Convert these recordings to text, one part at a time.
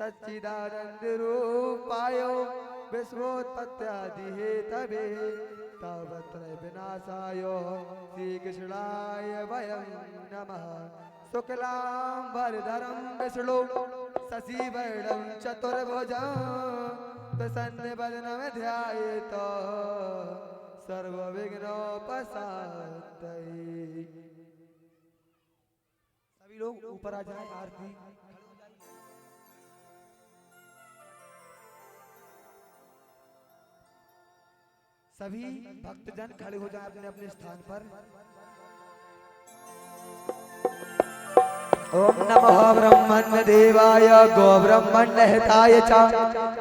सच्चिदानंद रूपायो विश्वोत्पत्त्यादि Hathaway तावत्रय विनाशायो Shri कृष्णाय वयं नमः। शुक्लांबरधरं विष्णु शशिवर्णं चतुर्भुजं प्रसन्नवदनं ध्यायेत सर्वविघ्नोपशान्तये। सभी लोग ऊपर आ जाए आरती। सभी भक्तजन खड़े हो जाए अपने अपने स्थान पर। ओम नमः ब्रह्मण्य देवाय गो ब्रह्मण्य हिताय च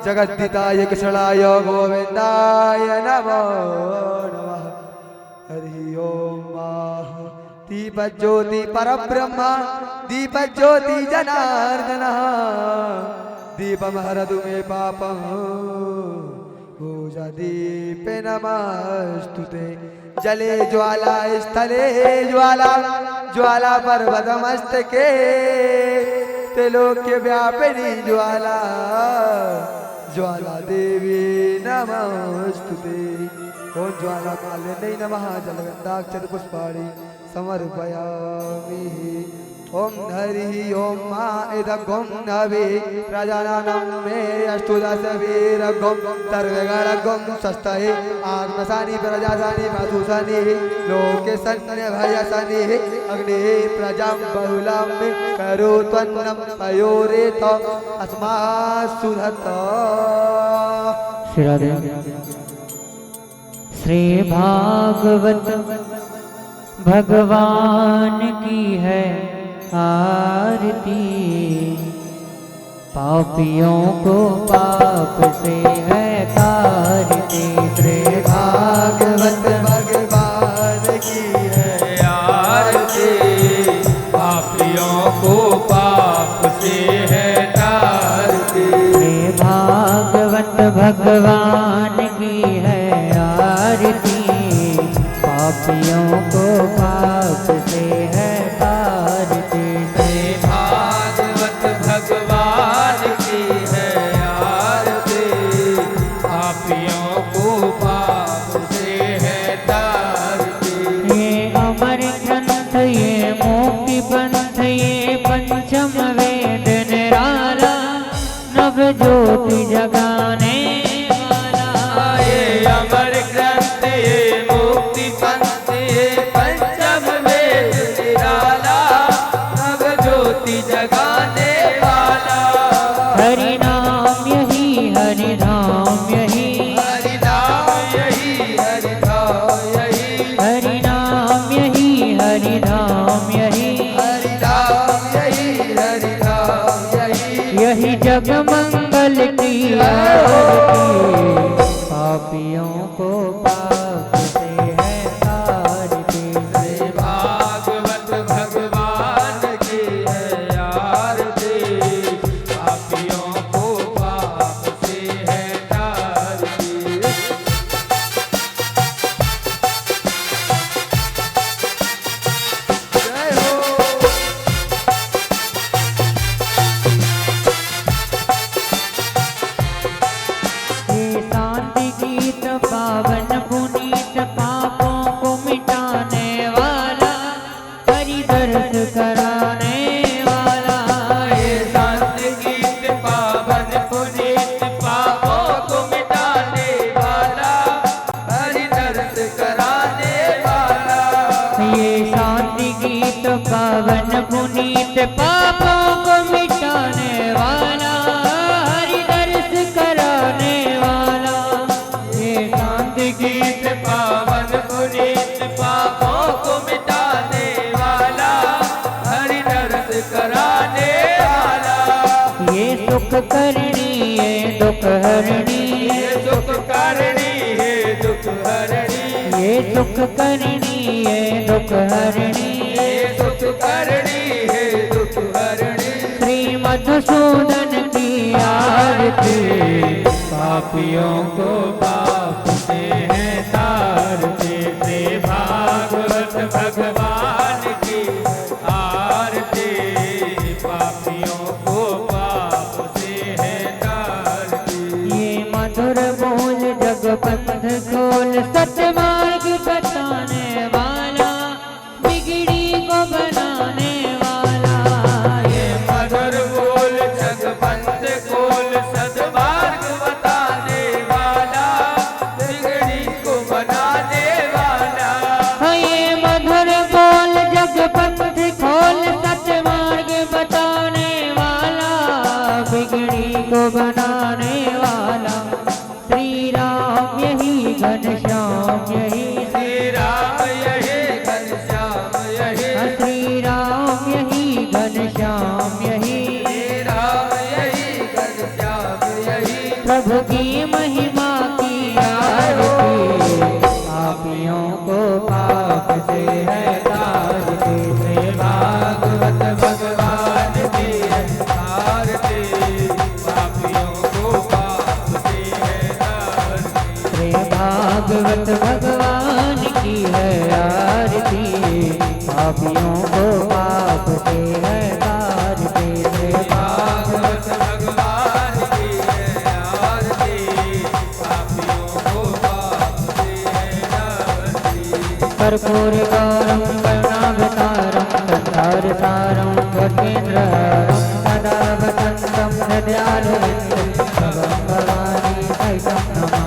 जगद्दिताय कृष्णाय गोविंदाय नमो नमः। हरि ओम दीपज्योति परब्रह्म दीपज्योति जनार्दन दीपम हरतु मे पापं पूजा दीपे नमस्तुते। जले ज्वाला स्थले ज्वाला ज्वाला पर्वतमस्तके त्रिलोक्य व्यापिनी ज्वाला ज्वाला देवी नमस्तुते। ओम ज्वाला मालिनी नमः जलगन्धाक्षत पुष्पाणि समर्पयामि। ओम हरि ओम मा इदगुम नवे प्रजानानं मे अस्तु दशवीरगुम सर्वगणगुम सस्तये आत्मसानि प्रजासानि मधुसानि लोके सन्य भयसानि अग्नि प्रजां बहुलां करोत्वन्नं पयोरेत अस्मासुधत। श्री भागवत भगवान की है आरती। पापियों को पाप से है तारती। श्री भागवत भगवान की है आरती। पापियों को पाप से है तारती। श्री भागवत भगवान की है आरती। पापियों को पाप से है तारती। श्री भागवत भगवान की है आरती। पापियों को पाप से है तारती। ये अमर ग्रंथ ये मुक्ति पंथ ये पंचम वेद निराला नव ज्योति जगाने वाला। ये अमर ग्रंथ ये मुक्ति पंथ ये पंचम वेद निराला नव ज्योति जगाने वाला। हरि नाम यही हरि धाम यही हरि नाम यही हरि धाम यही हरि नाम यही हरि धाम यही हरि नाम यही हरि धाम यही यही जग मंगल की आरती। पापियों को पाप से है तारती। श्री भागवत भगवान की है आरती। पापियों को पाप से है तारती। जय हो। ये शांति गीत पावन पुनीत पापों को मिटाने वाला हरि दर्श कराने वाला। ये शांति गीत पावन पुनीत पापों को मिटाने वाला हरि दर्श कराने वाला। ये शांति गीत पावन पुनीत पापों को मिटाने वाला हरि दर्श कराने वाला। ये शांति गीत पावन पुनीत पापों को मिटाने वाला हरि दर्श कराने वाला। ये सुख करणी ये दुख हरणी ये सुख करणी है दुख हरणी। ये सुख करणी ये दुख हरणी ये सुख करणी है दुख हरणी। श्री मधुसूदन की आरती। पापियों को पाप से है तारती। श्री भागवत भगवान की आरती। पापियों को पाप से कर्पूरगौरं करुणावतारं संसारसारं भुजगेन्द्रहारं सदा वसन्तं हृदयारविन्दं भवं भवानी सहितं नमः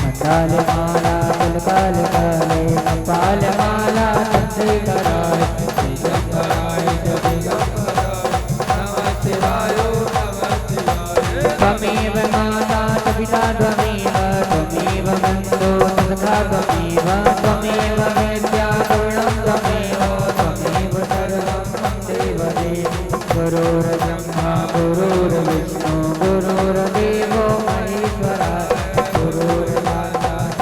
मण्डलमाला कुलकालकाले कपालमाला चन्द्रिकराय दिगंबराय नमः शिवाय त्वमेव माता च पिता त्वमेव त्वमेव बन्धो सखा त्वमेव त्वमेव वेद्या करुणं त्वमेव त्वमेव सर्वं देव देव गुरुर्ब्रह्मा गुरुर्विष्णु गुरुर्देवो महेश्वरा गुरुर्साक्षात्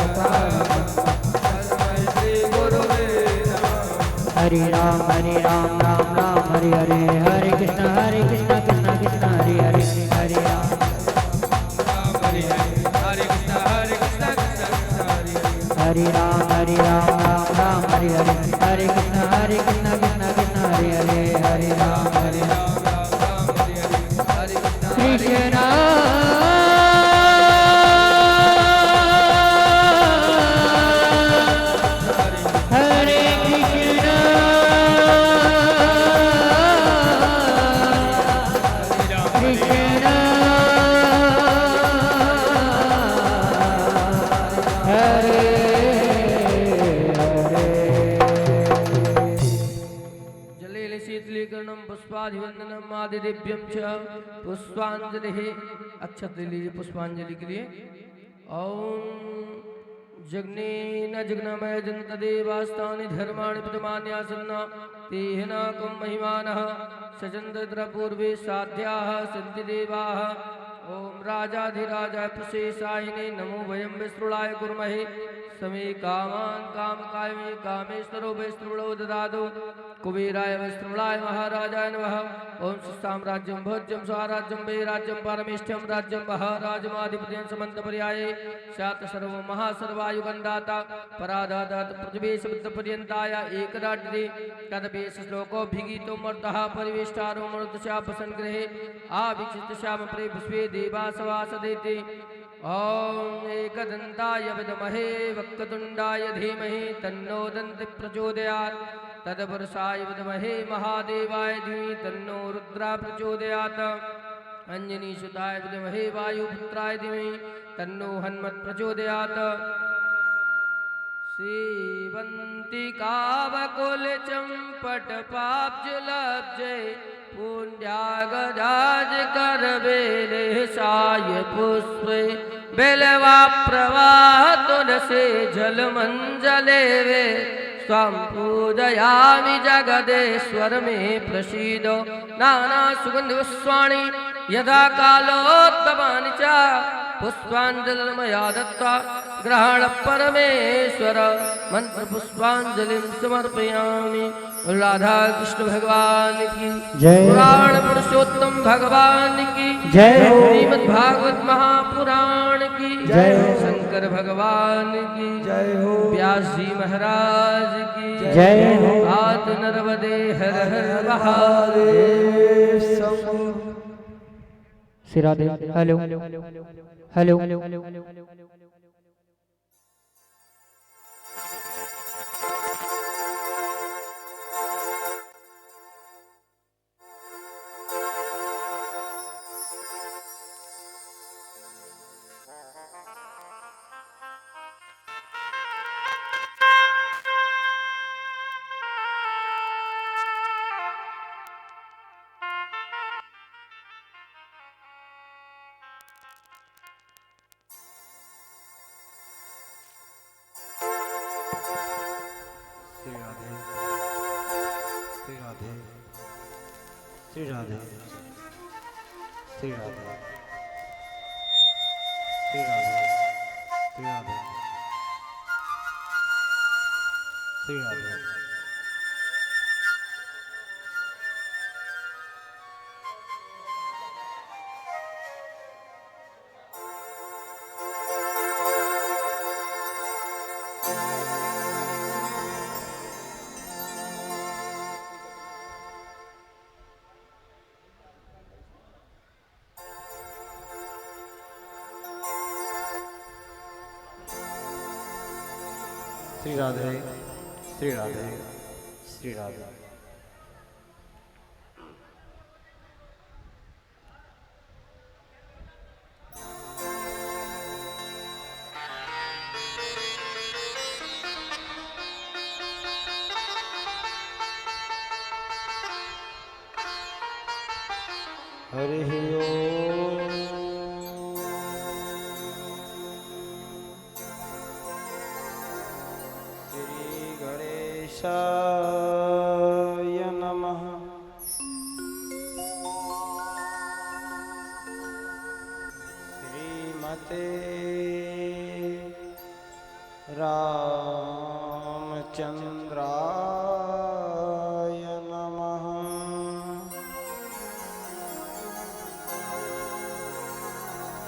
तस्मै श्री गुरुवे नमः हरे राम राम राम हरे हरे हरे कृष्ण कृष्ण कृष्ण हरे हरे हरे राम हरे हरे हरे कृष्ण कृष्ण हरे हरे हरे राम राम हरे हरे हरे कृष्ण कृष्ण कृष्ण हरे हरे हरे राम हरे राम राम हरे हरे हरे कृष्ण हरे कृष्ण कृष्ण हरे जलेन शीतलीकरणं पुष्पाधिवंदनम आदिदेव्यं च पुष्पांजलि अक्षत ले लीजिए पुष्पांजलि के लिए। ओम जग्नेन जग्नमय जन्त देवास्तानि धर्माणि प्रथमान्यासन्ना तेन कं महिमानः सचन्द्र पूर्वे साध्याः सन्ति देवाः। ओम राजाधिराजाय प्रशेषायिने नमो वयं विस्तृणाय कुर्महे समे कामान् कामकामये कामेश्वरो वैस्तृणो ददातु कुबेराय वैस्तृणाय महाराजाय नमः। ओम साम्राज्यं भोज्यं स्वराज्यं वैराज्यं परमेष्ठ्यं राज्यं महाराजमाधिपत्यं समन्तपर्याये स्यात् सर्वं महासर्वायुगन्दाता परादाता पृथ्वीश बुद्धपर्यन्ताय एकराट्रे तदपेश श्लोकोऽभिगीतो मर्तः परिवेष्टारो मरुतशापसङ्ग्रहे आविचितश्याम प्रे पुष्पे देवासवासदेते। ओम एकदन्ताय विद्महे वक्रतुण्डाय धीमहि तन्नो दन्ति प्रचोदयात् तदपुरुषाय विद्महे महादेवाय धीमहि तन्नो रुद्रा प्रचोदयात् अंजनीसुताय विद्महे वायुपुत्राय धीमहि तन्नो हनुमत् प्रचोदयात्। सेवन्तिकावकुल चम्पटपाब्जलब्जे पुण्यागराज करबेले साय पुष्पे बेलवा प्रवाह तुलसे जलमञ्जले वे स्वां पूजयामि जगदेश्वर मे प्रसीदो नाना सुगन्धपुष्पाणि यदा कालोत्तमानि च पुष्पाञ्जलिर्मया दत्त्वा ग्रहण परमेश्वर मंत्र पुष्पांजलिं समर्पयामि। राधा कृष्ण भगवान की जय। पुराण पुरुषोत्तम भगवान की जय। श्रीमद् भागवत महापुराण की जय। शंकर भगवान की जय हो। व्यास जी महाराज की जय हो। आद नर्मदे हर हर महादेव। महादेव शंभो। सिरादे हेलो हेलो श्री राधे श्री राधे श्री राधे श्री राधे श्री राधे श्री राधे श्री राधे। श्री राधे श्री राधे श्री राधे। हरि ओम। श्री गणेशाय नमः। श्रीमते रामचंद्राय नमः।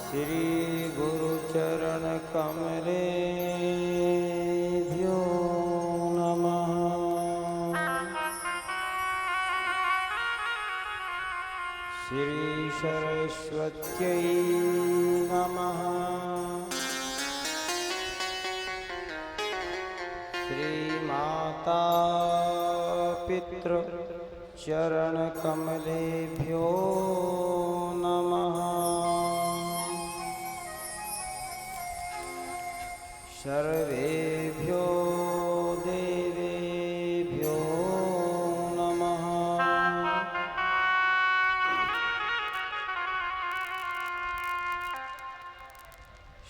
श्री गुरुचरण कमलेभ्यो नमः। श्री सरस्वत्यै नमः। श्री माता पितृ चरण कमलेभ्यो नमः। सर्वेभ्यो देवेभ्यो नमः।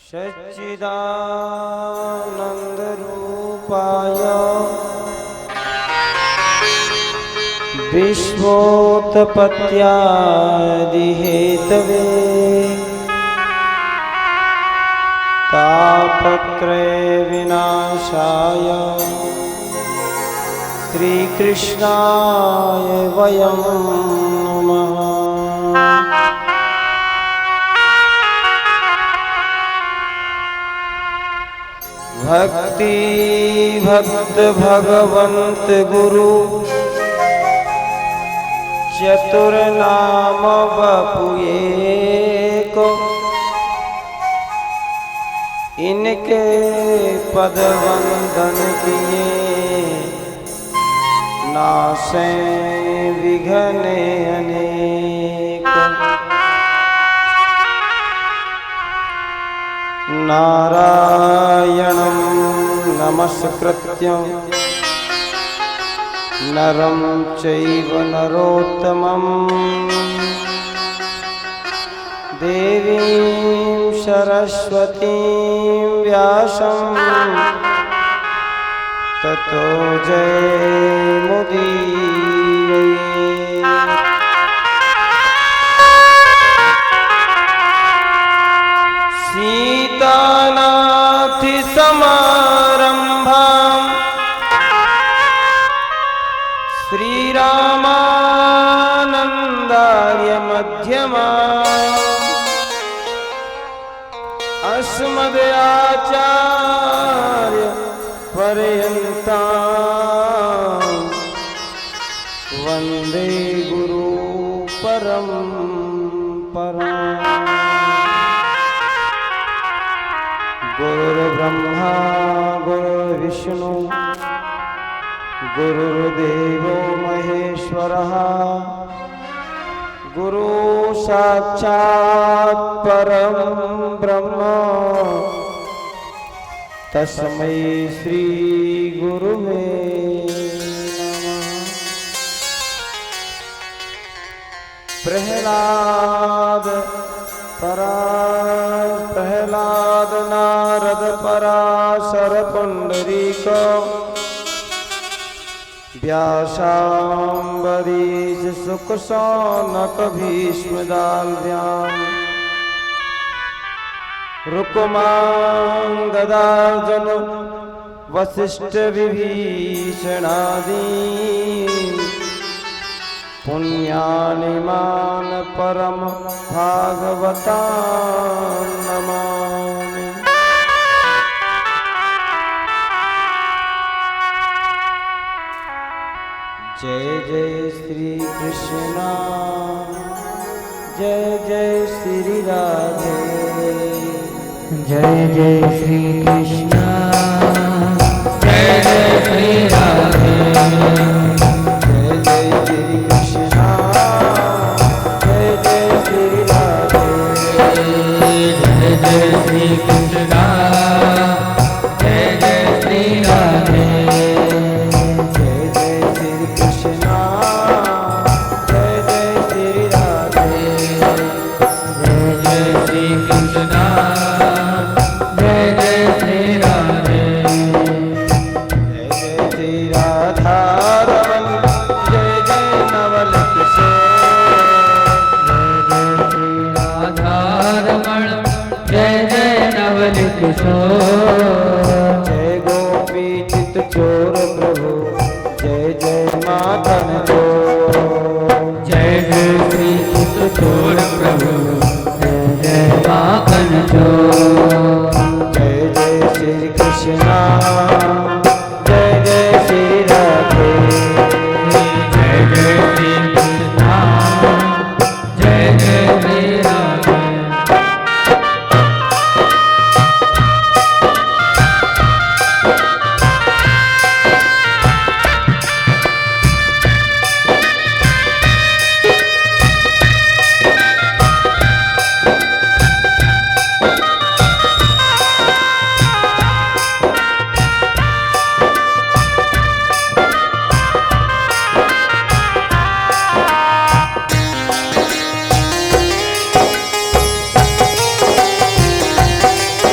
सच्चिदानन्दरूपाय विश्वोत्पत्त्यादिहेतवे तापत्रय विनाशाय श्रीकृष्णाय वयं नमः। भक्ति भक्त भगवंत गुरु चतुर नाम बपु एक। इनके पद वंदन किए नासे विघ्न अनेक। नारायणं नमस्कृत्यं नरं चैव नरोत्तमं देवीं सरस्वतीं व्यासं ततो जयमुदीरये। सीतानाथसमारम्भां श्रीरामानन्दार्यमध्यमाम् अस्मदाचार्य पर्यन्तां वन्दे गुरु परम्पराम्। गुरुर्ब्रह्मा गुरुर्विष्णु गुरुर्देवो महेश्वरः गुरु साक्षात् परं ब्रह्म तस्मै श्री गुरुवे नमः। प्रहलाद नारद पराशर पुंडरीक व्यासाम्बरीश सुख शौनक भीष्म दाल्भ्याम् रुक्मां गदार्जुन वसिष्ठ विभीषणादीन् पुण्यानिमान् परम भागवतान् नमामि। जय जय श्री कृष्ण जय जय श्री राधे। जय जय श्री कृष्ण जय जय श्री राधे। किशोर जय गोपी चित चोर प्रभु जय जय माखन चोर जय जय श्री चित चोर प्रभु जय जय माखन चोर जय जय श्री कृष्णा जय जय श्री राधे जय जय श्री कृष्णा जय जय श्री राधे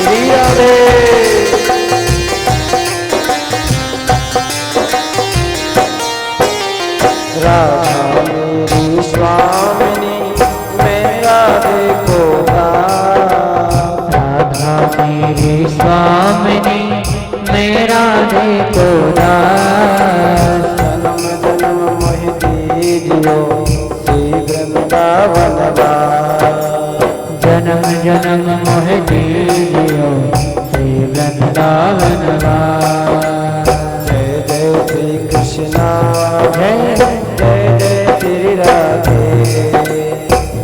श्री राधे राधा मेरी स्वामिनी मेरा देखो दास राधा मेरी स्वामिनी मेरा देखो दास जन्म जन्म मोह दीजियो श्री वृंदावन वास जन्म जन्म मोह दीजियो श्री वृंदावन वास जय जय श्री कृष्णा जय जय जय श्री राधे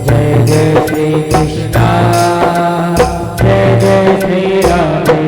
जय जय श्री कृष्णा जय जय श्री राधे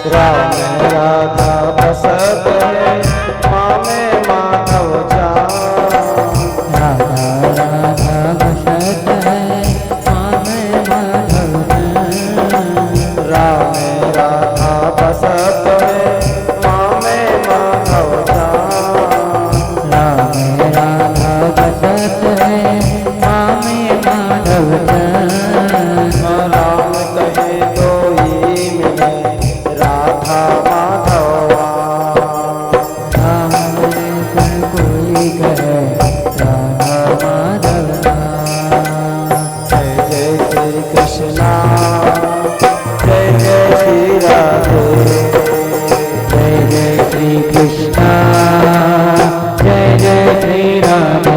राम राधा बसत है माँ में माधव जान राधा राधा बसत है माँ में माधव जान। राम राधा बसत है माँ में माधव जान राम राधा बसत है माँ में माधव जान। राम कहे तो ही मिले राधा माधवा राम पर कोई कहे राधा माधव जय जय श्री कृष्णा जय जय श्री राधे जय जय श्री कृष्णा जय जय श्री राधे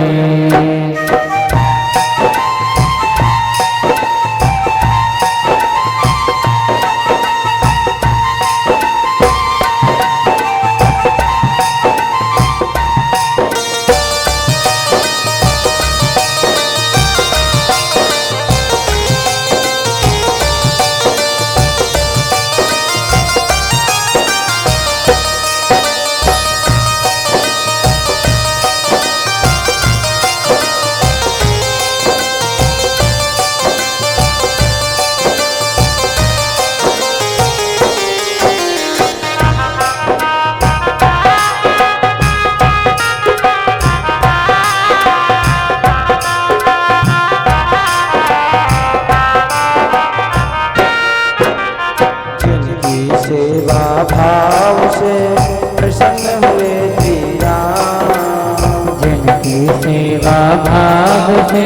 जिनकी सेवा भाव से प्रसन्न हुए श्री राम जिनकी सेवा भाव से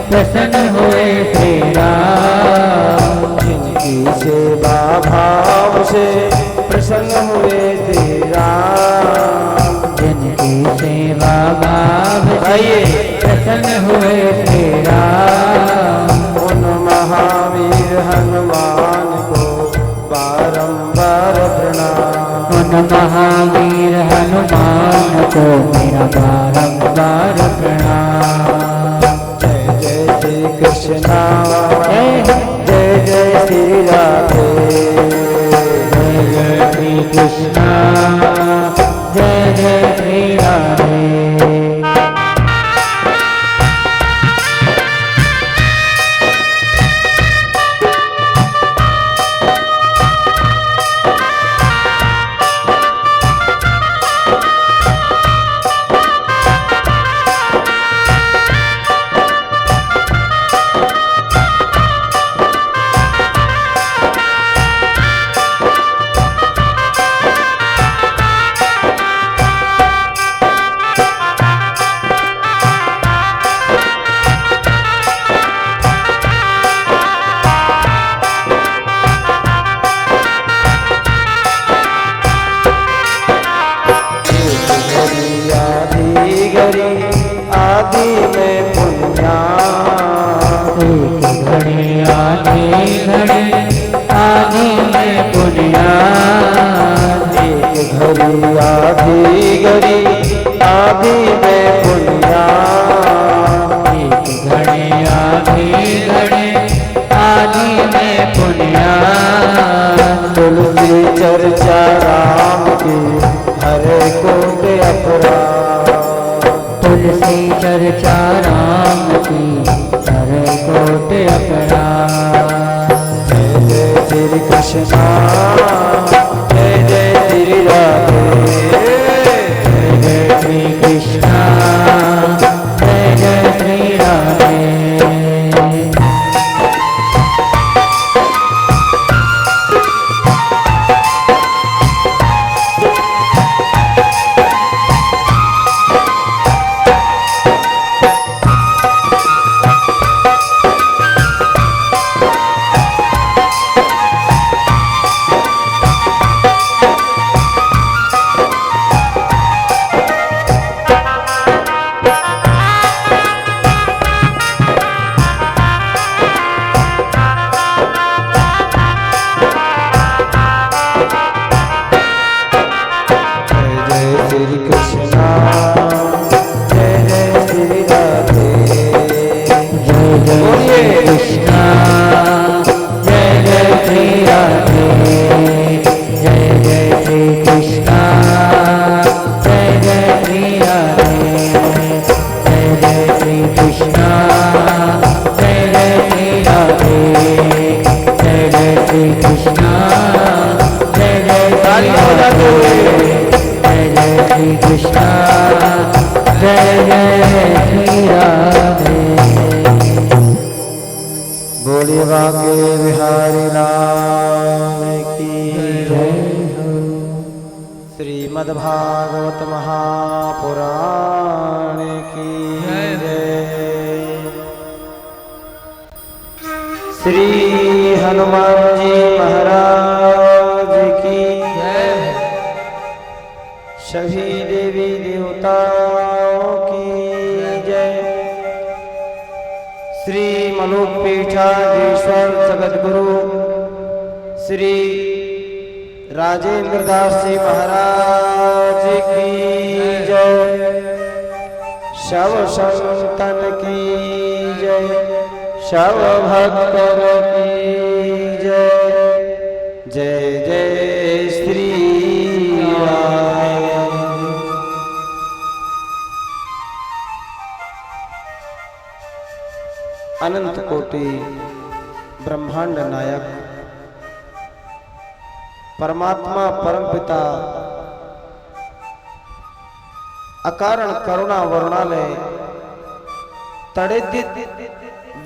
प्रसन्न हुए श्री राम। जिनकी सेवा भाव से प्रसन्न हुए श्री राम जिनकी सेवा भाव से आइए। प्रसन्न हुए श्री राम। उन महावीर हनुमान को बारंबार प्रणाम उन महावीर हनुमान को मेरा बारंबार प्रणाम। जय जय श्री कृष्णा जय जय जय श्री राधे जय जय श्री कृष्णा जय जय श्री राधे चर्चा राम की हरे कोट अपराध। तुलसी चर्चा राम की हरे कोट अपराध। जय जय श्री कृष्णा जय जय श्री राधे। जय जय श्री कृष्णा जय जय श्री राधे। बोलिए बाके बिहारी राम की जय। श्रीमद्भागवत महापुराण की जय। श्री हनुमान जी महाराज की जय। सभी देवी देवताओं की जय। श्री मनुपीठाधीश्वर जगतगुरु श्री राजेंद्र दास जी महाराज की जय। शव संतन की जय। शव भक्तन की जय। जय जय श्री राम। अनंत कोटि ब्रह्मांड नायक परमात्मा परमपिता अकारण करुणा वरुणालय तड़ेदित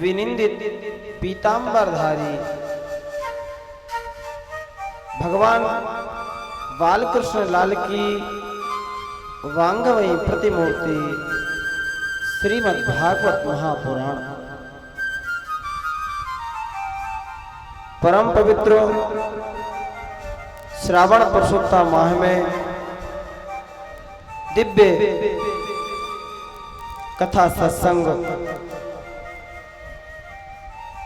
विनिंदित पीतांबरधारी भगवान बालकृष्ण लाल की वांगमयी प्रतिमूर्ति श्रीमद् भागवत महापुराण परम पवित्र श्रावण पुरुषोत्तम माह में दिव्य कथा सत्संग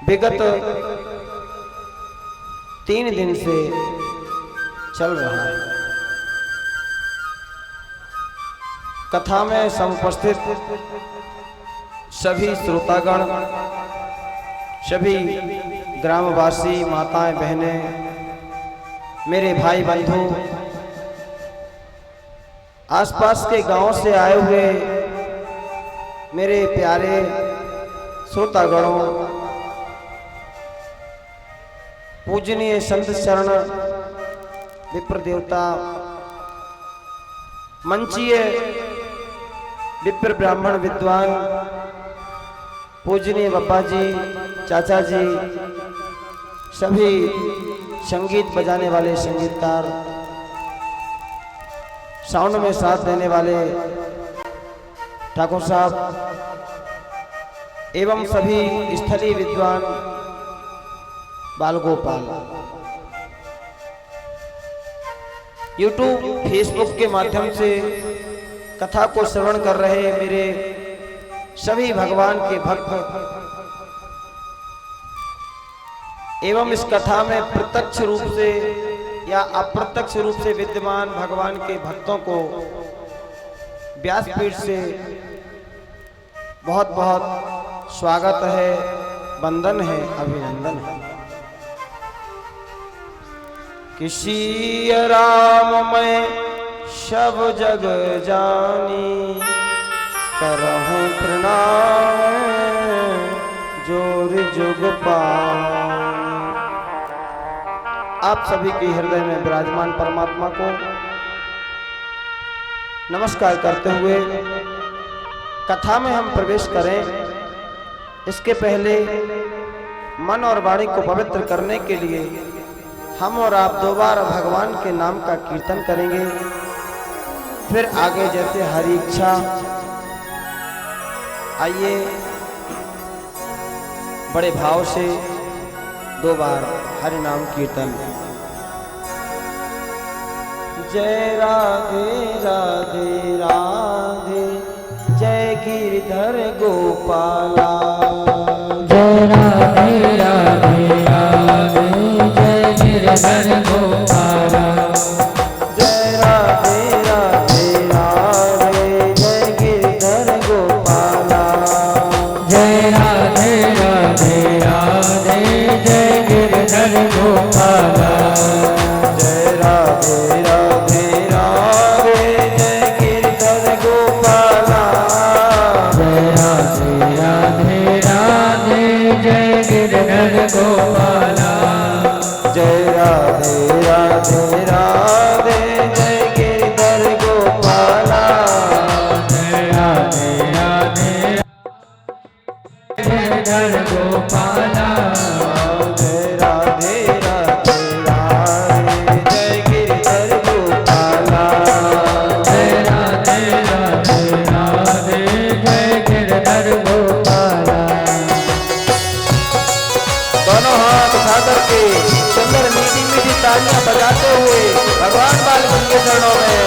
विगत 3 दिन से चल रहा है। कथा में समुपस्थित सभी श्रोतागण, सभी ग्रामवासी, माताएं, बहनें, मेरे भाई बंधु, आसपास के गांव से आए हुए मेरे प्यारे श्रोतागणों, पूजनीय संत चरण विप्र देवता, मंचीय विप्र ब्राह्मण विद्वान, पूजनीय बाबा जी, चाचा जी, सभी संगीत बजाने वाले संगीतकार, साउंड में साथ देने वाले ठाकुर साहब एवं सभी स्थलीय विद्वान बालगोपाल, यूट्यूब फेसबुक के माध्यम से कथा को श्रवण कर रहे मेरे सभी भगवान के भक्त एवं इस कथा में प्रत्यक्ष रूप से या अप्रत्यक्ष रूप से विद्यमान भगवान के भक्तों को व्यासपीठ से बहुत बहुत स्वागत है, वंदन है, अभिनंदन है। किसी राम मैं सब जग जानी, करहूं प्रणाम जोर जुग पानी। आप सभी के हृदय में विराजमान परमात्मा को नमस्कार करते हुए कथा में हम प्रवेश करें, इसके पहले मन और वाणी को पवित्र करने के लिए हम और आप दो बार भगवान के नाम का कीर्तन करेंगे। फिर आगे जैसे हरि इच्छा। आइए बड़े भाव से दो बार हरि नाम कीर्तन। जय राधे राधे राधे, जय गिरधर गोपाला। जय राधे राधे राधे, जय गिरधर गोपाला। जय राधे राधे राधे, जय गिरधर गोपाला। जय राधे राधे राधे, जय गिरधर गोपाला। जय राधे राधे राधे, जय गिरधर गोपाला। जय राधे राधे राधे, जय गिरधर गोपाला। जय राधे राधे राधे, जय गिरधर गोपाला। जय राधे राधे गिरधर गोपाला। जय राधे राधे राधे, जय गिरधर गोपाला। जय राधे राधे राधे, जय गिरधर गोपाला। दोनों हाथ उठा करके सुंदर मीठी मीठी तालियां बजाते हुए भगवान बालकृष्ण के चरणों में।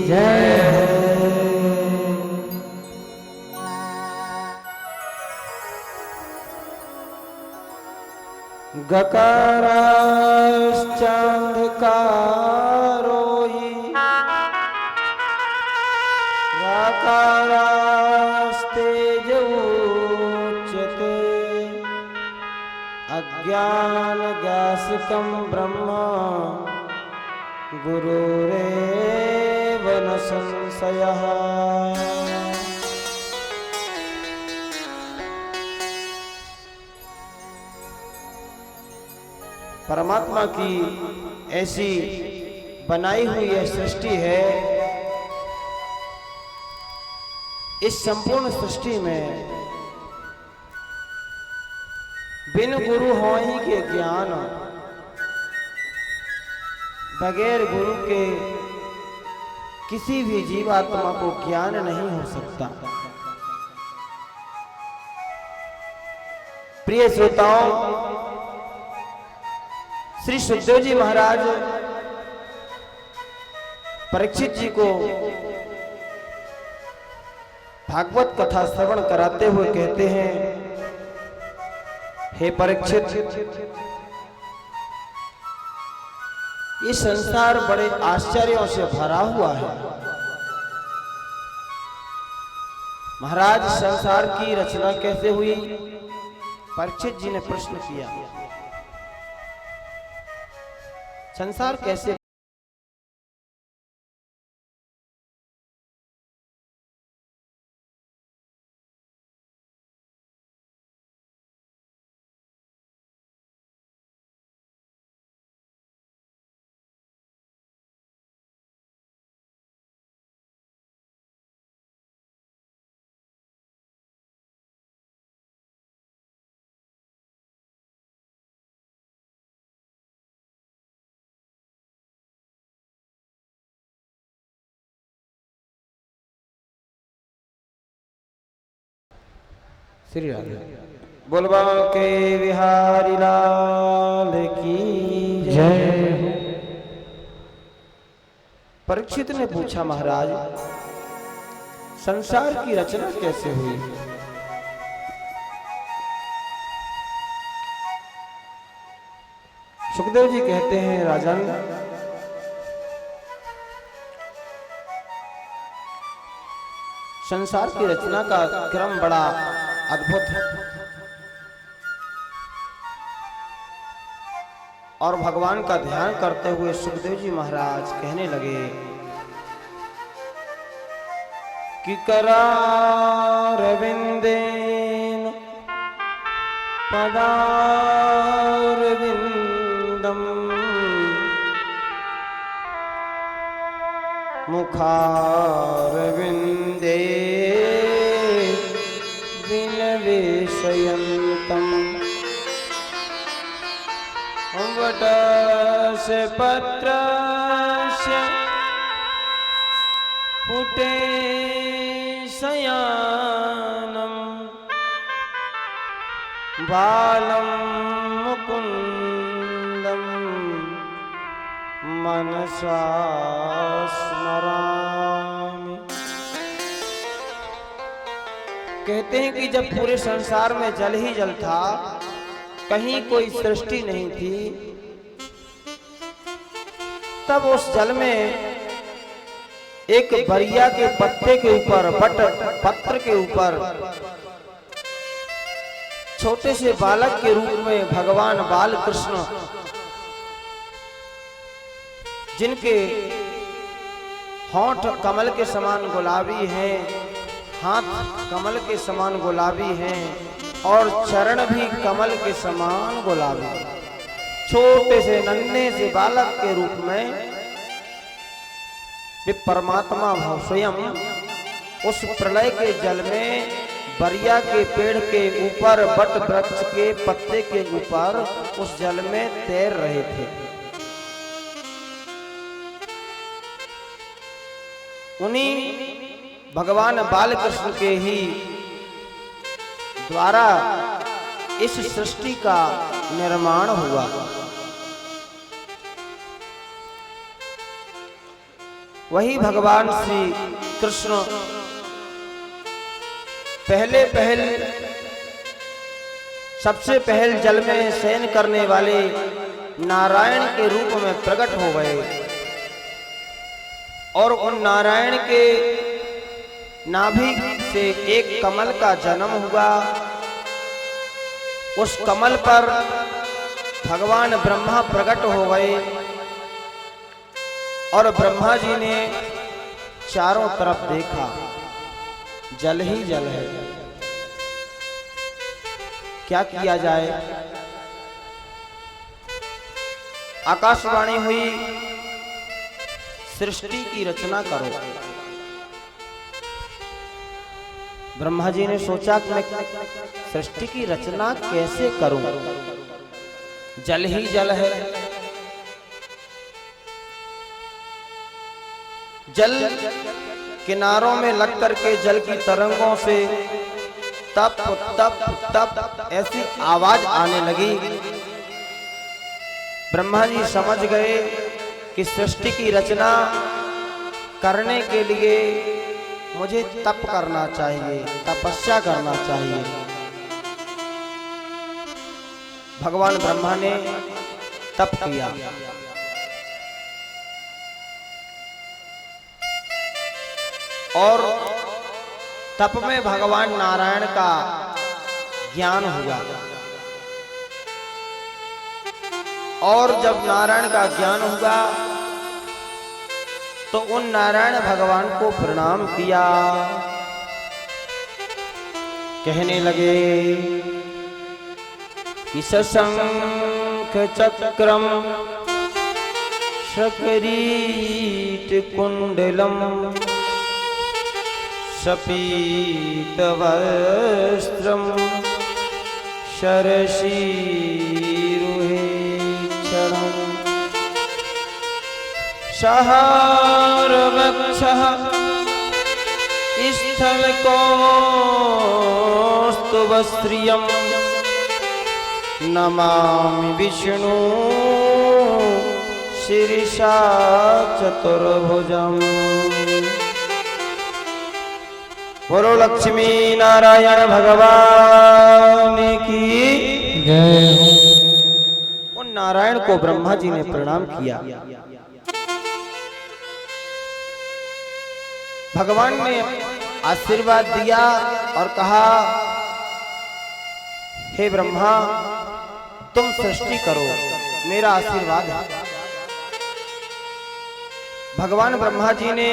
जय गकाराश्चान्धकारोहि राकारास्तेजोच्यते अज्ञानगासिकं ब्रह्म गुरुरेव न संशयः। परमात्मा की ऐसी बनाई हुई यह सृष्टि है। इस संपूर्ण सृष्टि में बिन गुरु होहि के ज्ञान, बगैर गुरु के किसी भी जीवात्मा को ज्ञान नहीं हो सकता। प्रिय श्रोताओं, श्री सुखदेव जी महाराज परीक्षित जी को भागवत कथा श्रवण कराते हुए कहते हैं, हे परीक्षित, ये संसार बड़े आश्चर्यों से भरा हुआ है। महाराज, संसार की रचना कैसे हुई? परीक्षित जी ने प्रश्न किया, संसार कैसे? श्री राधे बोलबा के बिहारी लाल की जय। परीक्षित ने पूछा, महाराज, संसार की रचना कैसे हुई? सुखदेव जी कहते हैं, राजन, संसार की रचना का क्रम बड़ा अद्भुत है। और भगवान का ध्यान करते हुए सुखदेव जी महाराज कहने लगे कि करारविंदेन पदारविंदम मुखारविंदे विनवेशयन्तम् वटस्य पत्रस्य पुटे शयानम् बालं मुकुन्दं मनसा स्मरामि। कहते हैं कि जब पूरे संसार में जल ही जल था, कहीं कोई सृष्टि नहीं थी, तब उस जल में एक बरिया के पत्ते के ऊपर, बट पत्र के ऊपर छोटे से बालक के रूप में भगवान बाल कृष्ण, जिनके होंठ कमल के समान गुलाबी हैं, हाथ कमल के समान गुलाबी हैं और चरण भी कमल के समान गुलाबी, छोटे से नन्हे से बालक के रूप में वे परमात्मा भाव स्वयं उस प्रलय के जल में बरिया के पेड़ के ऊपर, बट वृक्ष के पत्ते के ऊपर उस जल में तैर रहे थे। उन्हीं भगवान बालकृष्ण के ही द्वारा इस सृष्टि का निर्माण हुआ। वही भगवान श्री कृष्ण सबसे पहल जल में शयन करने वाले नारायण के रूप में प्रकट हो गए और उन नारायण के नाभि से एक कमल का जन्म हुआ। उस कमल पर भगवान ब्रह्मा प्रकट हो गए और ब्रह्मा जी ने चारों तरफ देखा, जल ही जल है, क्या किया जाए। आकाशवाणी हुई, सृष्टि की रचना करो। ब्रह्मा जी ने सोचा कि मैं सृष्टि की रचना कैसे करूं, जल ही जल है। जल किनारों में लग करके जल की तरंगों से तप तप तप ऐसी आवाज आने लगी। ब्रह्मा जी समझ गए कि सृष्टि की रचना करने के लिए मुझे तप करना चाहिए, तपस्या करना चाहिए। भगवान ब्रह्मा ने तप किया। और तप में भगवान नारायण का ज्ञान हुआ। और जब नारायण का ज्ञान हुआ तो उन नारायण भगवान को प्रणाम किया। कहने लगे कि शशंख चक्रम शकरीट कुंडलम सपीत वस्त्रम शरशीरुहे क्षणम सहरवक्षः स्थलकौस्तुभश्रियं नमामि विष्णु शीर्षा चतुर्भुजम्। बोलो लक्ष्मी नारायण भगवान की जय हो। उन नारायण को ब्रह्मा जी ने प्रणाम किया। भगवान ने आशीर्वाद दिया और कहा, हे ब्रह्मा तुम सृष्टि करो, मेरा आशीर्वाद है। भगवान ब्रह्मा जी ने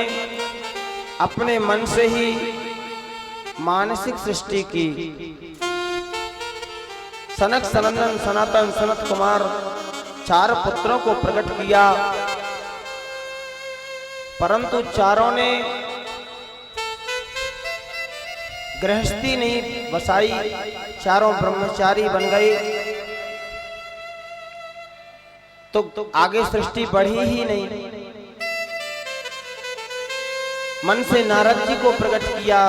अपने मन से ही मानसिक सृष्टि की। सनक सनंदन सनातन सनत कुमार चार पुत्रों को प्रकट किया, परंतु चारों ने गृहस्थी नहीं बसाई, चारों ब्रह्मचारी बन गए। तो आगे सृष्टि बढ़ी ही नहीं। मन से नारद जी को प्रकट किया,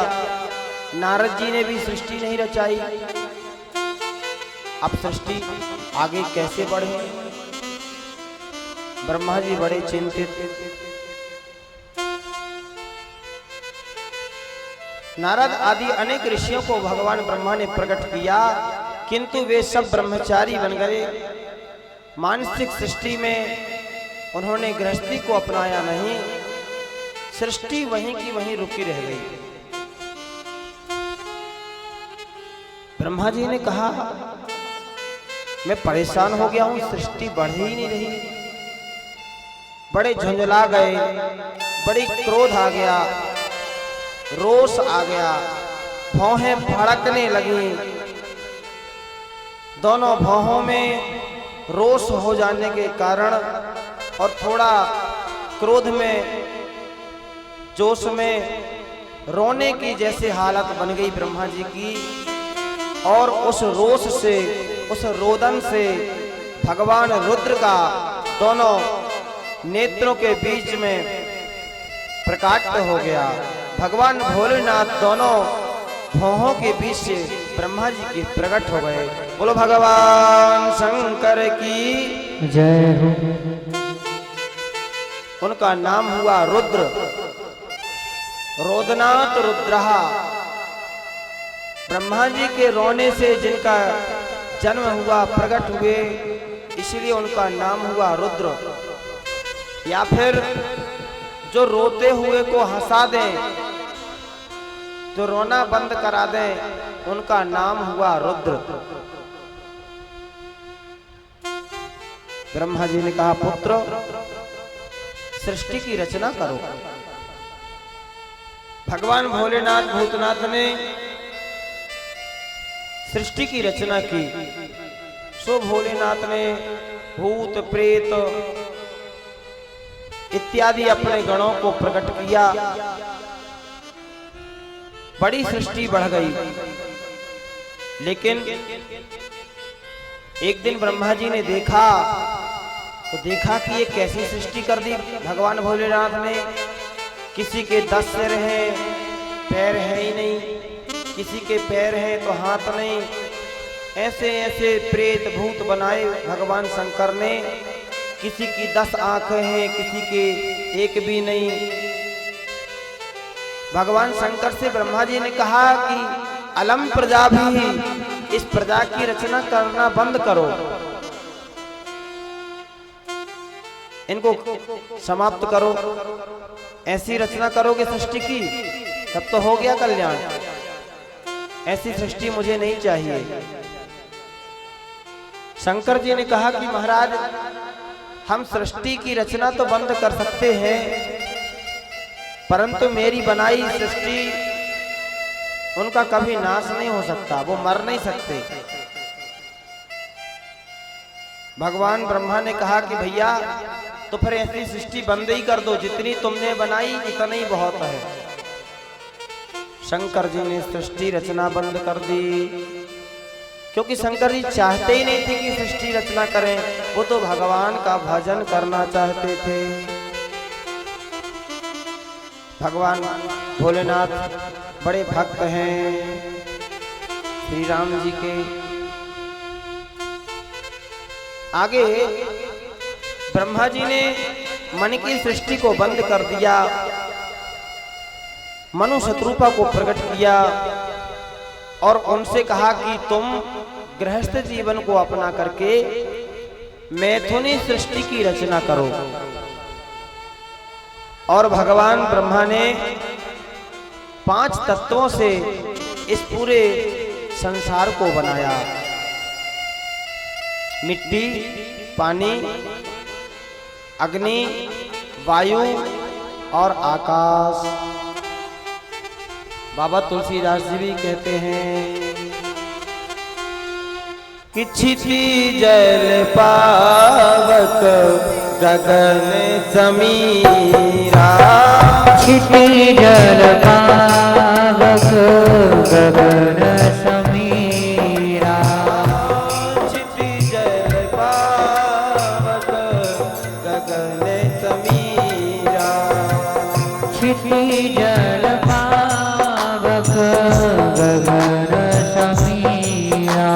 नारद जी ने भी सृष्टि नहीं रचाई। अब सृष्टि आगे कैसे बढ़े। ब्रह्मा जी बड़े चिंतित। नारद आदि अनेक ऋषियों को भगवान ब्रह्मा ने प्रकट किया, किंतु वे सब ब्रह्मचारी बन गए। मानसिक सृष्टि में उन्होंने गृहस्थी को अपनाया नहीं, सृष्टि वहीं की वहीं रुकी रह गई। ब्रह्मा जी ने कहा, मैं परेशान हो गया हूं, सृष्टि बढ़ ही नहीं रही। बड़े झुंझला गए, बड़ी क्रोध आ गया, रोष आ गया, भौहें भड़कने लगी। दोनों भौहों में रोष हो जाने के कारण और थोड़ा क्रोध में, जोश में रोने की जैसे हालत बन गई ब्रह्मा जी की। और उस रोष से, उस रोदन से भगवान रुद्र का दोनों नेत्रों के बीच में प्रकाट हो गया। भगवान भोलेनाथ दोनों भौहों के बीच से ब्रह्मा जी के प्रकट हो गए। बोलो भगवान शंकर की जय हो। उनका नाम हुआ रुद्र। रोदनाथ रुद्रहा, ब्रह्मा जी के रोने से जिनका जन्म हुआ, प्रकट हुए, इसलिए उनका नाम हुआ रुद्र। या फिर जो रोते हुए को हंसा दें, जो रोना बंद करा दें, उनका नाम हुआ रुद्र। ब्रह्मा जी ने कहा, पुत्र सृष्टि की रचना करो। भगवान भोलेनाथ भूतनाथ ने सृष्टि की रचना की। सो भोलेनाथ ने भूत प्रेत इत्यादि अपने गणों को प्रकट किया। बड़ी सृष्टि बढ़ गई। लेकिन एक दिन ब्रह्मा जी ने देखा कि ये कैसी सृष्टि कर दी भगवान भोलेनाथ ने। किसी के 10 सिर हैं, पैर है ही नहीं, किसी के पैर हैं तो हाथ नहीं, ऐसे ऐसे प्रेत भूत बनाए भगवान शंकर ने। किसी की 10 आंखें हैं, किसी के एक भी नहीं। भगवान शंकर से ब्रह्मा जी ने कहा कि अलम प्रजा भी, इस प्रजा की रचना करना बंद करो, इनको समाप्त करो। ऐसी रचना करोगे सृष्टि की तब तो हो गया कल्याण। ऐसी सृष्टि मुझे नहीं चाहिए। शंकर जी ने कहा कि महाराज, हम सृष्टि की रचना तो बंद कर सकते हैं, परंतु मेरी बनाई सृष्टि, उनका कभी नाश नहीं हो सकता, वो मर नहीं सकते। भगवान ब्रह्मा ने कहा कि भैया तो फिर ऐसी सृष्टि बंद ही कर दो, जितनी तुमने बनाई इतना ही बहुत है। शंकर जी ने सृष्टि रचना बंद कर दी, क्योंकि शंकर जी चाहते ही नहीं थे कि सृष्टि रचना करें, वो तो भगवान का भजन करना चाहते थे। भगवान भोलेनाथ बड़े भक्त हैं श्री राम जी के। आगे ब्रह्मा जी ने मन की सृष्टि को बंद कर दिया, मनु शत्रुपा को प्रकट किया और उनसे कहा कि तुम गृहस्थ जीवन को अपना करके मैथुनी सृष्टि की रचना करो। और भगवान ब्रह्मा ने 5 तत्वों से इस पूरे संसार को बनाया। मिट्टी, पानी, अग्नि, वायु और आकाश। बाबा तुलसीदास जी भी कहते हैं कि क्षिति जल पावक गगन समीरा, क्षिति जल पावक गगन समीरा, क्षिति जल पावक गगन समीरा, क्षिति जल पावक गगन समीरा।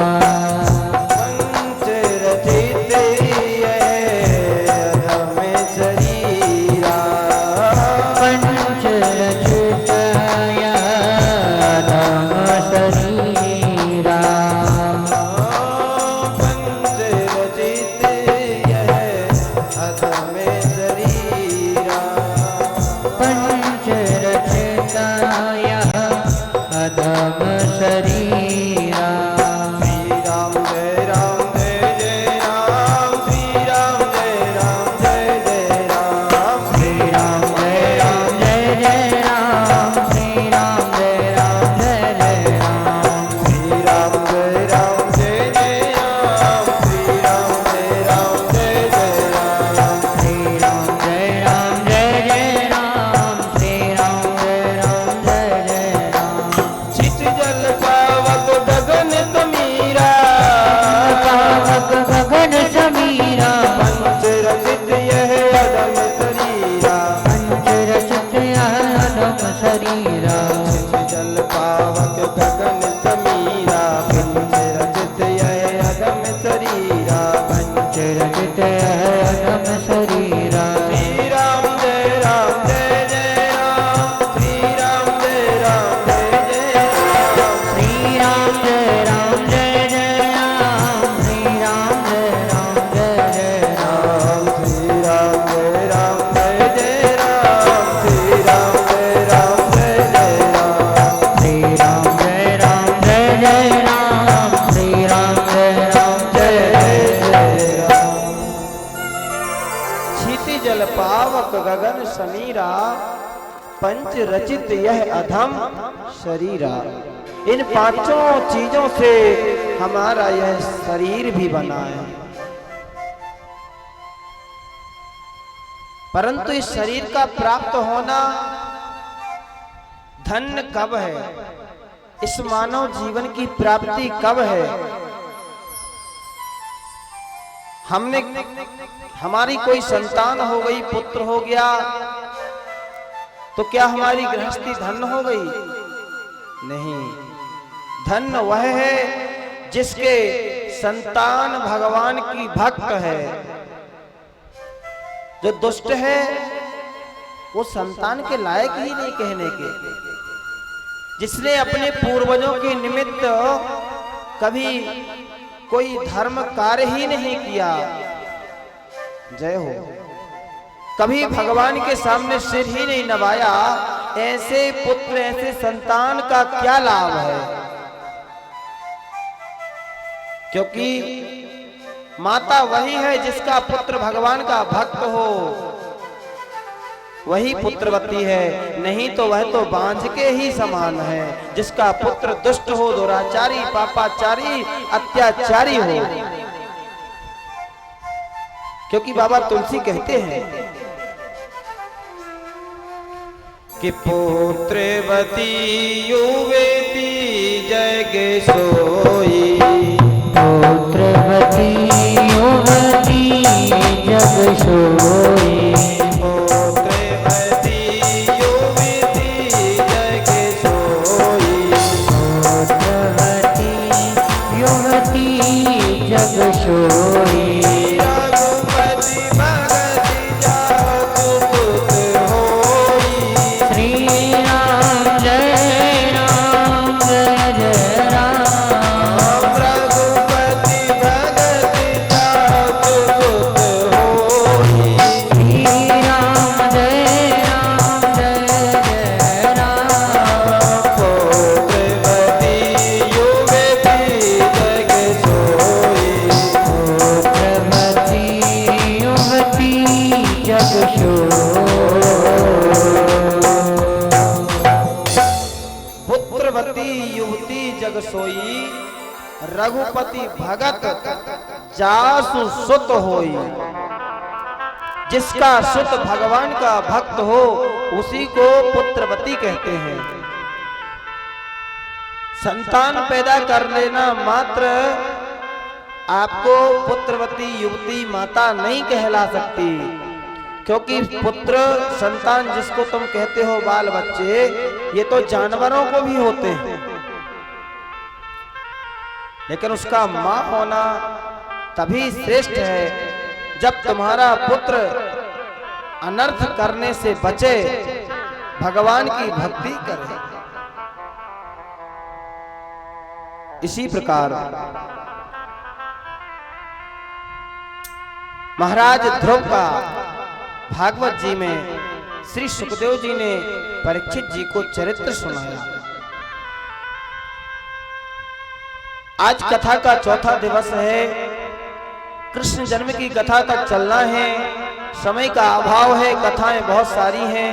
श्री राम निज रचित यह अधम शरीरा। इन पांचों चीजों से हमारा यह शरीर भी बना है, परंतु इस शरीर का प्राप्त होना धन्य कब है, इस मानव जीवन की प्राप्ति कब है। हमारी कोई संतान हो गई, पुत्र हो गया, तो क्या हमारी गृहस्थी धन्य हो गई? नहीं, धन्य वह है जिसके संतान भगवान की भक्त है। जो दुष्ट है वो संतान के लायक ही नहीं कहने के। जिसने अपने पूर्वजों के निमित्त कभी कोई धर्म कार्य ही नहीं किया, जय हो, कभी भगवान के सामने सिर ही नहीं नवाया, ऐसे पुत्र ऐसे संतान का क्या लाभ है। क्योंकि माता वही है जिसका पुत्र भगवान का भक्त हो, वही पुत्रवती है, नहीं तो वह तो बांझ के ही समान है। जिसका पुत्र दुष्ट हो, दुराचारी, पापाचारी, अत्याचारी हो। क्योंकि बाबा तुलसी कहते हैं कि पुत्रवती युवती जग सोई, पुत्रवती युवती जग सोई, जग सोई। रघुपति भगत जागुत होई, श्री राम जय राम जय जय राम। रघुपति भगत जागुत होई, श्री राम जय राम जय जय राम। पुत्रवती युवती जग सोई, पुत्रवती युवती जग सोई, रघुपति भगत जासु सुत होई। जिसका सुत भगवान का भक्त हो उसी को पुत्रवती कहते हैं। संतान पैदा कर लेना मात्र आपको पुत्रवती युवती माता नहीं कहला सकती, क्योंकि पुत्र संतान जिसको तुम कहते हो बाल बच्चे, ये तो जानवरों को भी होते हैं, लेकिन उसका मां होना तभी श्रेष्ठ है जब तुम्हारा पुत्र अनर्थ करने से बचे, भगवान की भक्ति करे। इसी प्रकार महाराज ध्रुव का भागवत जी में श्री सुखदेव जी ने परीक्षित जी को चरित्र सुनाया। आज कथा का चौथा दिवस है। कृष्ण जन्म की कथा तक चलना है, समय का अभाव है, कथाएं बहुत सारी हैं,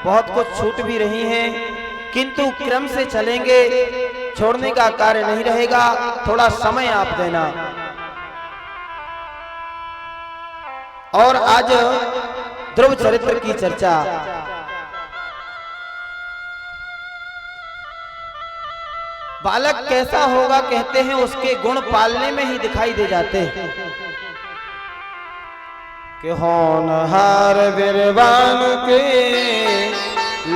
बहुत कुछ छूट भी रही हैं, किंतु क्रम से चलेंगे, छोड़ने का कार्य नहीं रहेगा। थोड़ा समय आप देना। और आज ध्रुव चरित्र की चर्चा। बालक कैसा होगा कहते हैं उसके गुण पालने में ही दिखाई दे जाते हैं। कि होनहार बिरबान के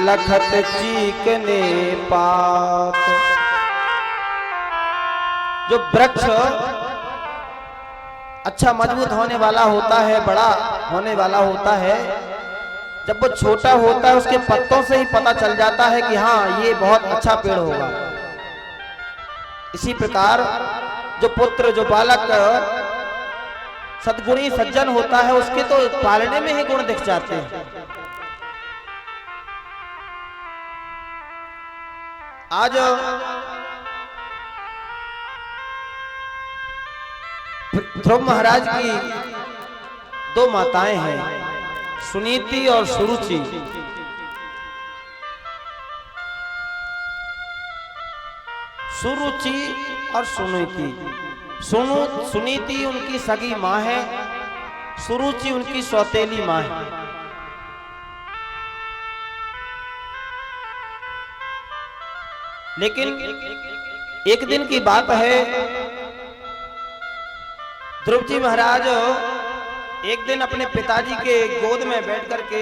लखत चीकने पात। जो वृक्ष अच्छा मजबूत होने वाला होता है, बड़ा होने वाला होता है, जब वो छोटा होता है उसके पत्तों से ही पता चल जाता है कि हाँ ये बहुत अच्छा पेड़ होगा। इसी प्रकार जो पुत्र, जो बालक सद्गुणी सज्जन होता है, उसके तो पालने में ही गुण दिख जाते हैं। आज ध्रुव महाराज की दो माताएं हैं, सुनीति और सुरुचि। सुरुचि और सुनीति। सुनीति उनकी सगी माँ है, सुरुचि उनकी सौतेली माँ है। लेकिन एक दिन की बात है, ध्रुव जी महाराज एक दिन अपने पिताजी के गोद में बैठ करके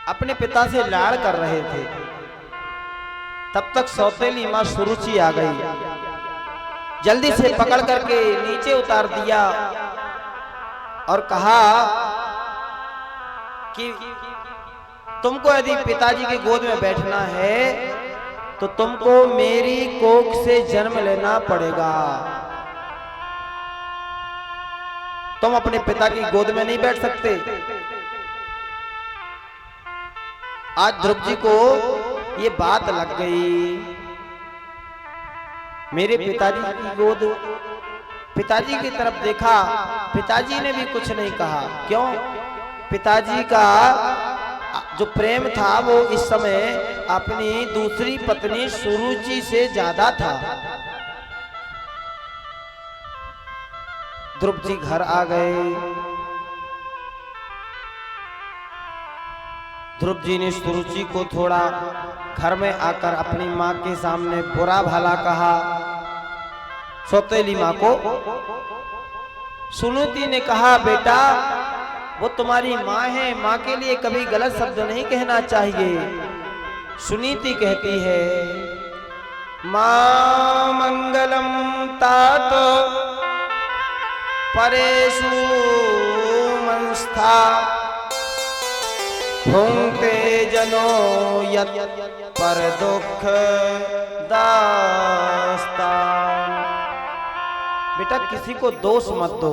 अपने पिता से लाड़ कर रहे थे। तब तक सौतेली मां सुरुचि आ गई, जल्दी से पकड़ करके नीचे उतार दिया और कहा कि तुमको यदि पिताजी के गोद में बैठना है तो तुमको मेरी कोख से जन्म लेना पड़ेगा। तुम अपने पिता की गोद में नहीं बैठ सकते। आज ध्रुव जी को ये बात लग गई, मेरे पिताजी की गोद। पिताजी की तरफ देखा, पिताजी ने भी कुछ नहीं कहा। क्यों? पिताजी का जो प्रेम था वो इस समय अपनी दूसरी पत्नी सुरुचि से ज्यादा था। ध्रुव जी घर आ गए। ध्रुव जी ने सुरुचि को थोड़ा घर में आकर अपनी माँ के सामने बुरा भला कहा, सौतेली माँ को। सुनीति ने कहा, बेटा वो तुम्हारी माँ है, माँ के लिए कभी गलत शब्द नहीं कहना चाहिए। सुनीति कहती है, मां मंगलम तात परेषु मंस्था भुंक्ते जनो यत् पर दुख दास्ता। बेटा किसी को दोष मत दो,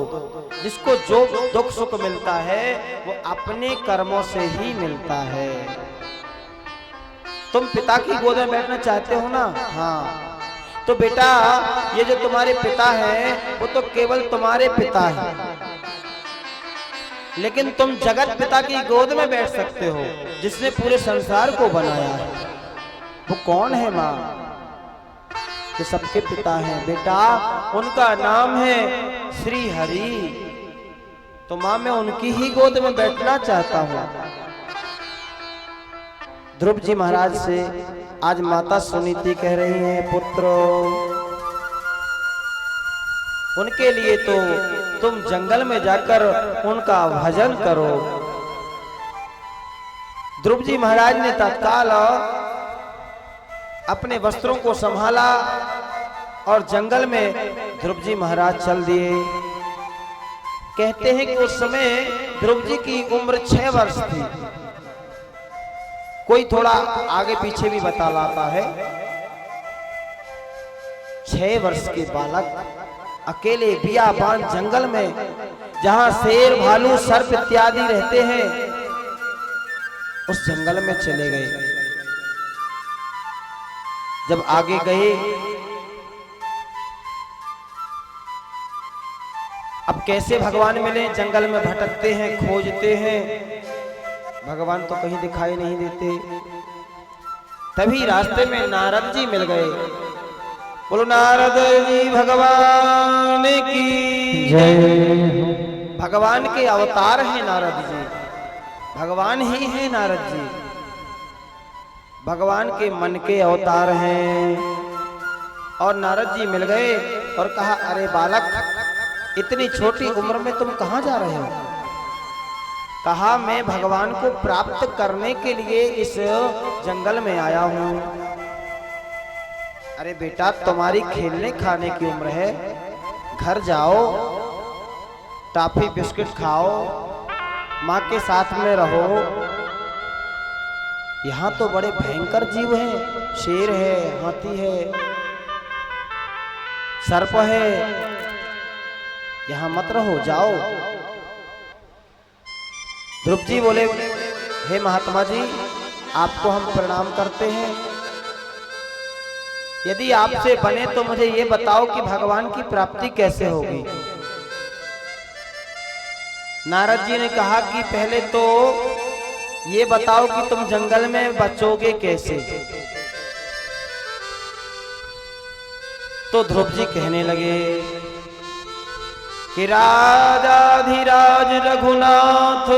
जिसको जो दुख सुख मिलता है वो अपने कर्मों से ही मिलता है। तुम पिता की गोद में बैठना चाहते हो ना? हाँ, तो बेटा ये जो तुम्हारे पिता हैं वो तो केवल तुम्हारे पिता हैं, लेकिन तुम जगत पिता की गोद में बैठ सकते हो, जिसने पूरे संसार को बनाया है। वो कौन है? माँ जो सबके पिता हैं। बेटा उनका नाम है श्री हरि। तो माँ मैं उनकी ही गोद में बैठना चाहता हूँ। ध्रुव जी महाराज से आज माता सुनीति कह रही हैं, पुत्रो उनके लिए तो तुम जंगल में जाकर उनका भजन करो। ध्रुव जी महाराज ने तत्काल अपने वस्त्रों को संभाला और जंगल में ध्रुव जी महाराज चल दिए। कहते हैं कि उस समय ध्रुव जी की उम्र 6 वर्ष थी। कोई थोड़ा आगे पीछे भी बता लाता है। 6 वर्ष के बालक अकेले बियाबान जंगल में, जहां शेर भालू सर्प इत्यादि रहते हैं, उस जंगल में चले गए। जब आगे गए, अब कैसे भगवान मिले? जंगल में भटकते हैं, खोजते हैं, भगवान तो कहीं दिखाई नहीं देते। तभी रास्ते में नारद जी मिल गए। बोलो नारद जी भगवान की जय। भगवान के अवतार हैं नारद जी, भगवान ही है नारद जी, भगवान के मन के अवतार हैं। और नारद जी मिल गए और कहा, अरे बालक इतनी छोटी उम्र में तुम कहां जा रहे हो? कहा, मैं भगवान को प्राप्त करने के लिए इस जंगल में आया हूं। अरे बेटा तुम्हारी खेलने खाने की उम्र है, घर जाओ, टॉफी बिस्किट खाओ, माँ के साथ में रहो। यहाँ तो बड़े भयंकर जीव हैं, शेर है, हाथी है, सर्प है, यहाँ मत रहो, जाओ। ध्रुव जी बोले, हे महात्मा जी आपको हम प्रणाम करते हैं। यदि आपसे बने तो मुझे ये बताओ कि भगवान की प्राप्ति कैसे होगी? नारद जी ने कहा कि पहले तो ये बताओ कि तुम जंगल में बचोगे कैसे? तो ध्रुव जी कहने लगे कि राजाधिराज रघुनाथ,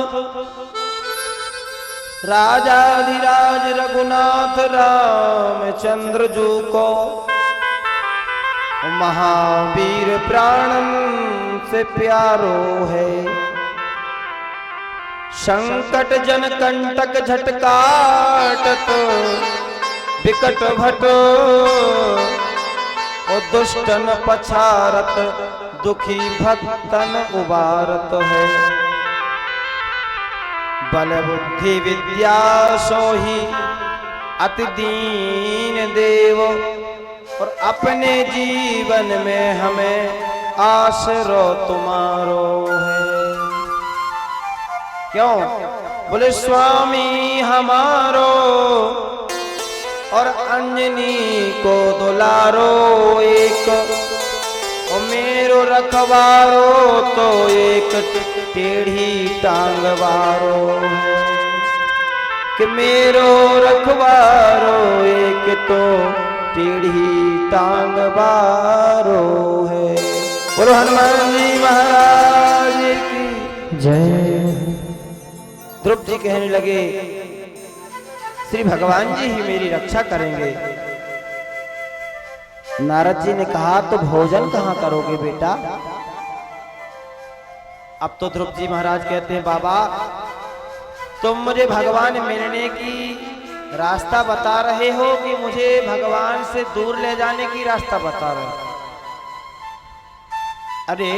राजाधिराज रघुनाथ रामचंद्र जू को महावीर प्राणन से प्यारो है। संकट जन कंटक झटकाटत विकट भट, और दुष्टन पछारत दुखी भक्तन उबारत है। बल बुद्धि विद्या सोही अति दीन देव, और अपने जीवन में हमें आसरो तुम्हारो है। क्यों? बोले स्वामी हमारो और अंजनी को दुलारो एक, और मेरो रखवारो तो एक टेढ़ी टांग वारो है। कि मेरो रखवारो एक तो टेढ़ी टांग वारो है। बोलो हनुमान जी महाराज की जय। ध्रुव जी कहने लगे श्री भगवान जी ही मेरी रक्षा करेंगे। नारद जी ने कहा तो भोजन कहाँ करोगे बेटा? अब तो ध्रुव जी महाराज कहते हैं बाबा तुम मुझे भगवान मिलने की रास्ता बता रहे हो कि मुझे भगवान से दूर ले जाने की रास्ता बता रहे हो? अरे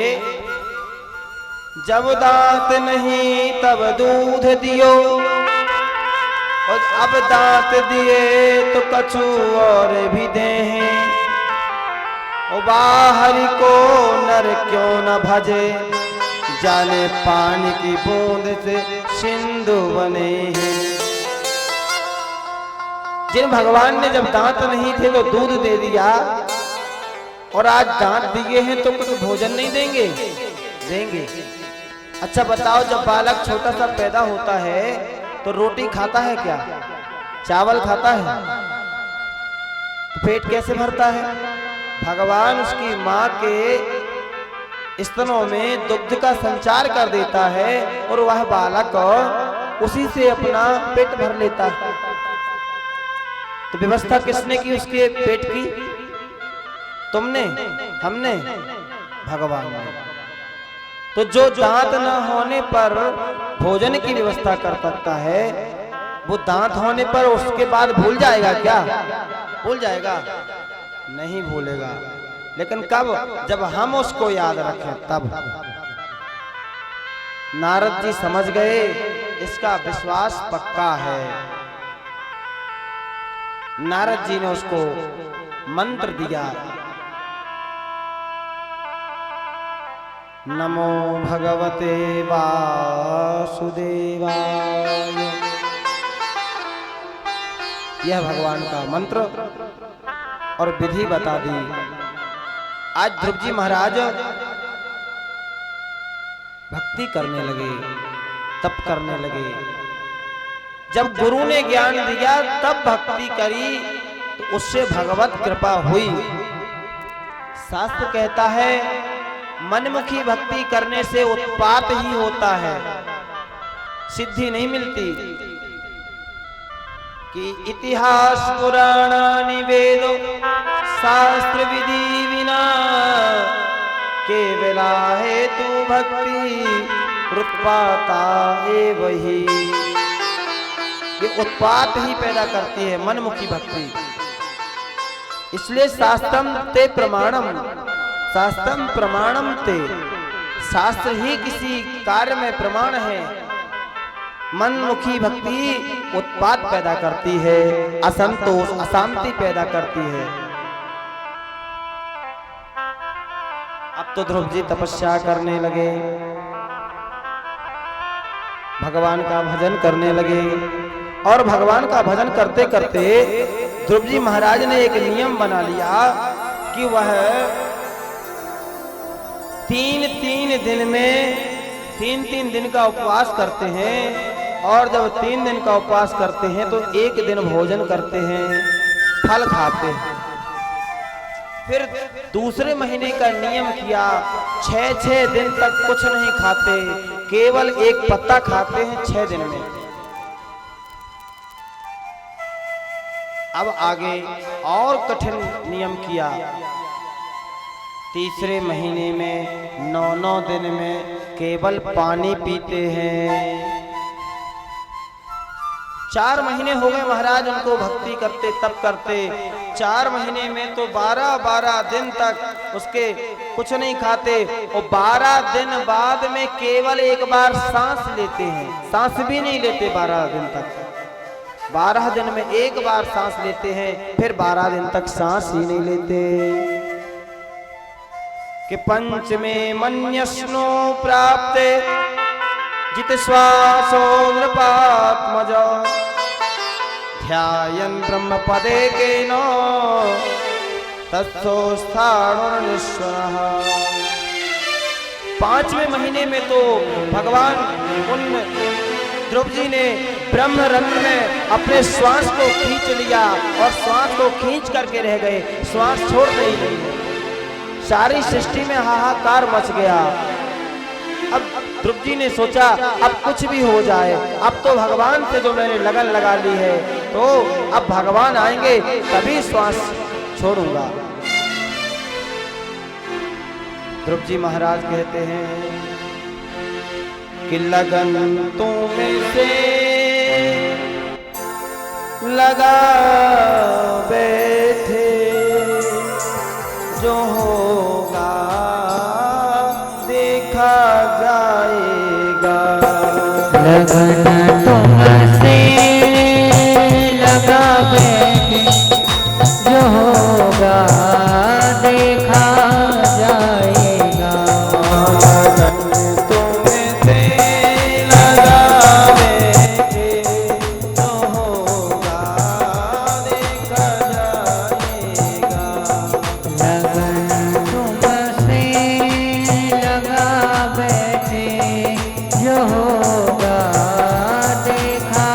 जब दांत नहीं तब दूध दियो, और अब दांत दिए तो कछु और भी दे हैं। ओ बाहर को नर क्यों न भजे, जाने पानी की बूंद से सिंधु बने हैं। जिन भगवान ने जब दांत नहीं थे तो दूध दे दिया, और आज दांत दिए हैं तो कुछ भोजन नहीं देंगे? देंगे। अच्छा बताओ, जब बालक छोटा सा पैदा होता है तो रोटी खाता है क्या? चावल खाता है? तो पेट कैसे भरता है? भगवान उसकी माँ के स्तनों में दुग्ध का संचार कर देता है, और वह बालक उसी से अपना पेट भर लेता है। तो व्यवस्था किसने की उसके पेट की? तुमने? हमने? भगवान ने। तो जो दांत न होने पर भोजन की व्यवस्था कर सकता है, वो दांत होने पर उसके बाद भूल जाएगा क्या? भूल जाएगा? नहीं भूलेगा। लेकिन कब? जब हम उसको याद रखें तब। नारद जी समझ गए इसका विश्वास पक्का है। नारद जी ने उसको मंत्र दिया, नमो भगवते वासुदेवाय। यह भगवान का मंत्र और विधि बता दी। आज ध्रुव जी महाराज भक्ति करने लगे, तप करने लगे। जब गुरु ने ज्ञान दिया तब भक्ति करी तो उससे भगवत कृपा हुई। शास्त्र कहता है मनमुखी भक्ति करने से उत्पात ही होता है, सिद्धि नहीं मिलती। कि इतिहास पुराणानि वेदो शास्त्र विधि विना केवला हेतु भक्ति उत्पाता एव ही। ये उत्पात ही पैदा करती है मनमुखी भक्ति। इसलिए शास्त्रम ते प्रमाणम, शास्त्रम प्रमाणम ते, शास्त्र ही किसी कार्य में प्रमाण है। मनमुखी भक्ति उत्पात पैदा करती है, असंतोष अशांति पैदा करती है। अब तो ध्रुव जी तपस्या करने लगे, भगवान का भजन करने लगे। और भगवान का भजन करते करते ध्रुव जी महाराज ने एक नियम बना लिया कि वह 3-3 दिन में 3-3 दिन का उपवास करते हैं। और जब 3 दिन का उपवास करते हैं तो 1 दिन भोजन करते हैं, फल खाते हैं। फिर दूसरे महीने का नियम किया, 6 दिन तक कुछ नहीं खाते, केवल एक पत्ता खाते हैं 6 दिन में। अब आगे और कठिन नियम किया, तीसरे महीने में 9 दिन में केवल पानी पीते हैं। 4 महीने हो गए महाराज उनको भक्ति करते, तब करते। 4 महीने में तो 12 दिन तक उसके कुछ नहीं खाते, और 12 दिन बाद में केवल एक बार सांस लेते हैं, सांस भी नहीं लेते 12 दिन तक। 12 दिन में एक बार सांस लेते हैं, फिर 12 दिन तक सांस ही नहीं लेते। कि पंचमे मन्यस्नो प्राप्ते जित श्वासो नृपात्मज ध्यायन् ब्रह्म पदे केनो तत्स्थाणुर्निश्वरः। 5वें महीने में तो भगवान उन ध्रुव जी ने ब्रह्म रंग में अपने श्वास को खींच लिया, और श्वास को खींच करके रह गए, श्वास छोड़ नहीं। सारी सृष्टि में हाहाकार मच गया। अब ध्रुव जी ने सोचा अब कुछ भी हो जाए, अब तो भगवान से जो मैंने लगन लगा ली है, तो अब भगवान आएंगे तभी श्वास छोड़ूंगा। ध्रुव जी महाराज कहते हैं कि लगन तुम्हें से लगा बैठे, जो होगा देखा जाएगा। लगन तुमसे लगा बैठे, जो होगा देखा जाएगा। लगन तुमसे लगा बैठे, जो होगा देखा जाएगा। लगन तुमसे लगा बैठे, जो होगा देखा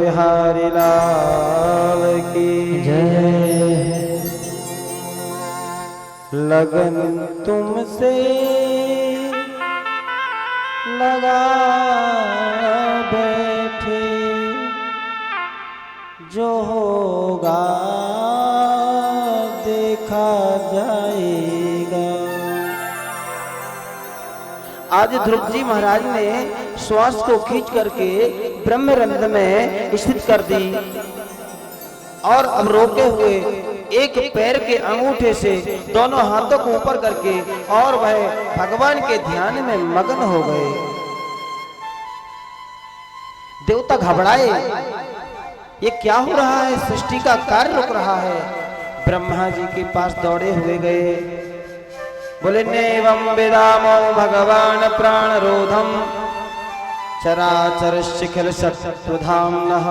बिहारी लाल की जय। लगन तुमसे लगा बैठे, जो होगा देखा जाएगा। आज ध्रुव जी महाराज ने श्वास को खींच करके ब्रह्मरंध्र में स्थित कर दी और अब रोके हुए एक पैर के अंगूठे से दोनों हाथों को ऊपर करके और वह भगवान के ध्यान में मग्न हो गए। देवता घबराए, ये क्या हो रहा है? सृष्टि का कार्य रुक रहा है। ब्रह्मा जी के पास दौड़े हुए गए, बोले नेवं वेदामो भगवान प्राण रोधम चराचर शिखिल सत्वधाम्नः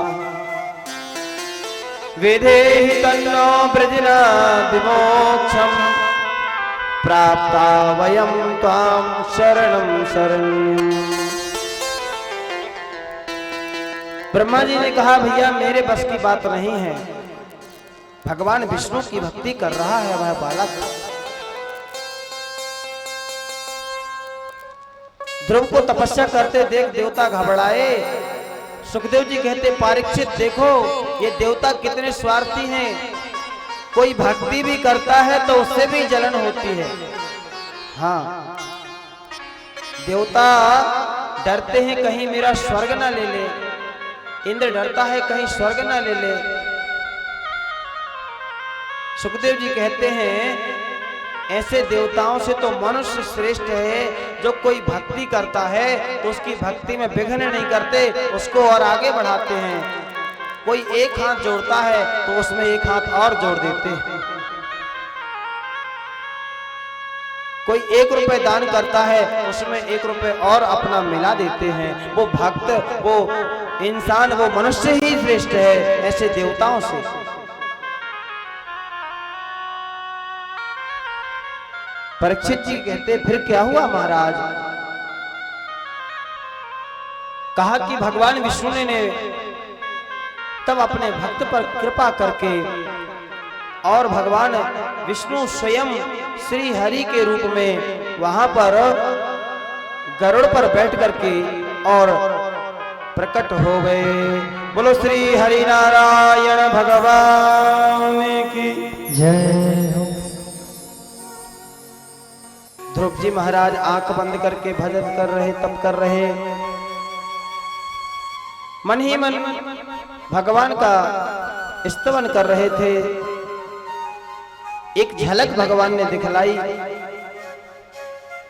वेदेहि तन्नो ब्रजनादि मोक्षम प्राप्ता वयं त्वां शरणं शरण्यम्। ब्रह्मा जी ने कहा, भैया मेरे बस की बात नहीं है। भगवान विष्णु की भक्ति कर रहा है वह बालक। ध्रुव को तपस्या करते देख देवता घबराए। सुखदेव जी कहते, परीक्षित देखो ये देवता कितने स्वार्थी हैं। कोई भक्ति भी करता है तो उससे भी जलन होती है। हाँ, देवता डरते हैं कहीं मेरा स्वर्ग ना ले ले। इंद्र डरता है कहीं स्वर्ग ना ले ले। सुखदेव जी कहते हैं, ऐसे देवताओं से तो मनुष्य श्रेष्ठ है। जो कोई भक्ति करता है तो उसकी भक्ति में विघ्न नहीं करते, उसको और आगे बढ़ाते हैं। कोई एक हाथ जोड़ता है तो उसमें एक हाथ और जोड़ देते हैं। कोई 1 रुपए दान करता है उसमें 1 रुपए और अपना मिला देते हैं। वो भक्त, वो इंसान, वो मनुष्य ही श्रेष्ठ है ऐसे देवताओं से। परीक्षित जी कहते, फिर क्या हुआ महाराज? कहा कि भगवान विष्णु ने तब अपने भक्त पर कृपा करके और भगवान विष्णु स्वयं श्री हरि के रूप में वहां पर गरुड़ पर बैठ करके और प्रकट हो गए। बोलो श्री हरि नारायण भगवान की जय हो। ध्रुव जी महाराज आंख बंद करके भजन कर रहे, तप कर रहे, मन ही मन भगवान का स्तवन कर रहे थे। एक झलक भगवान ने दिखलाई,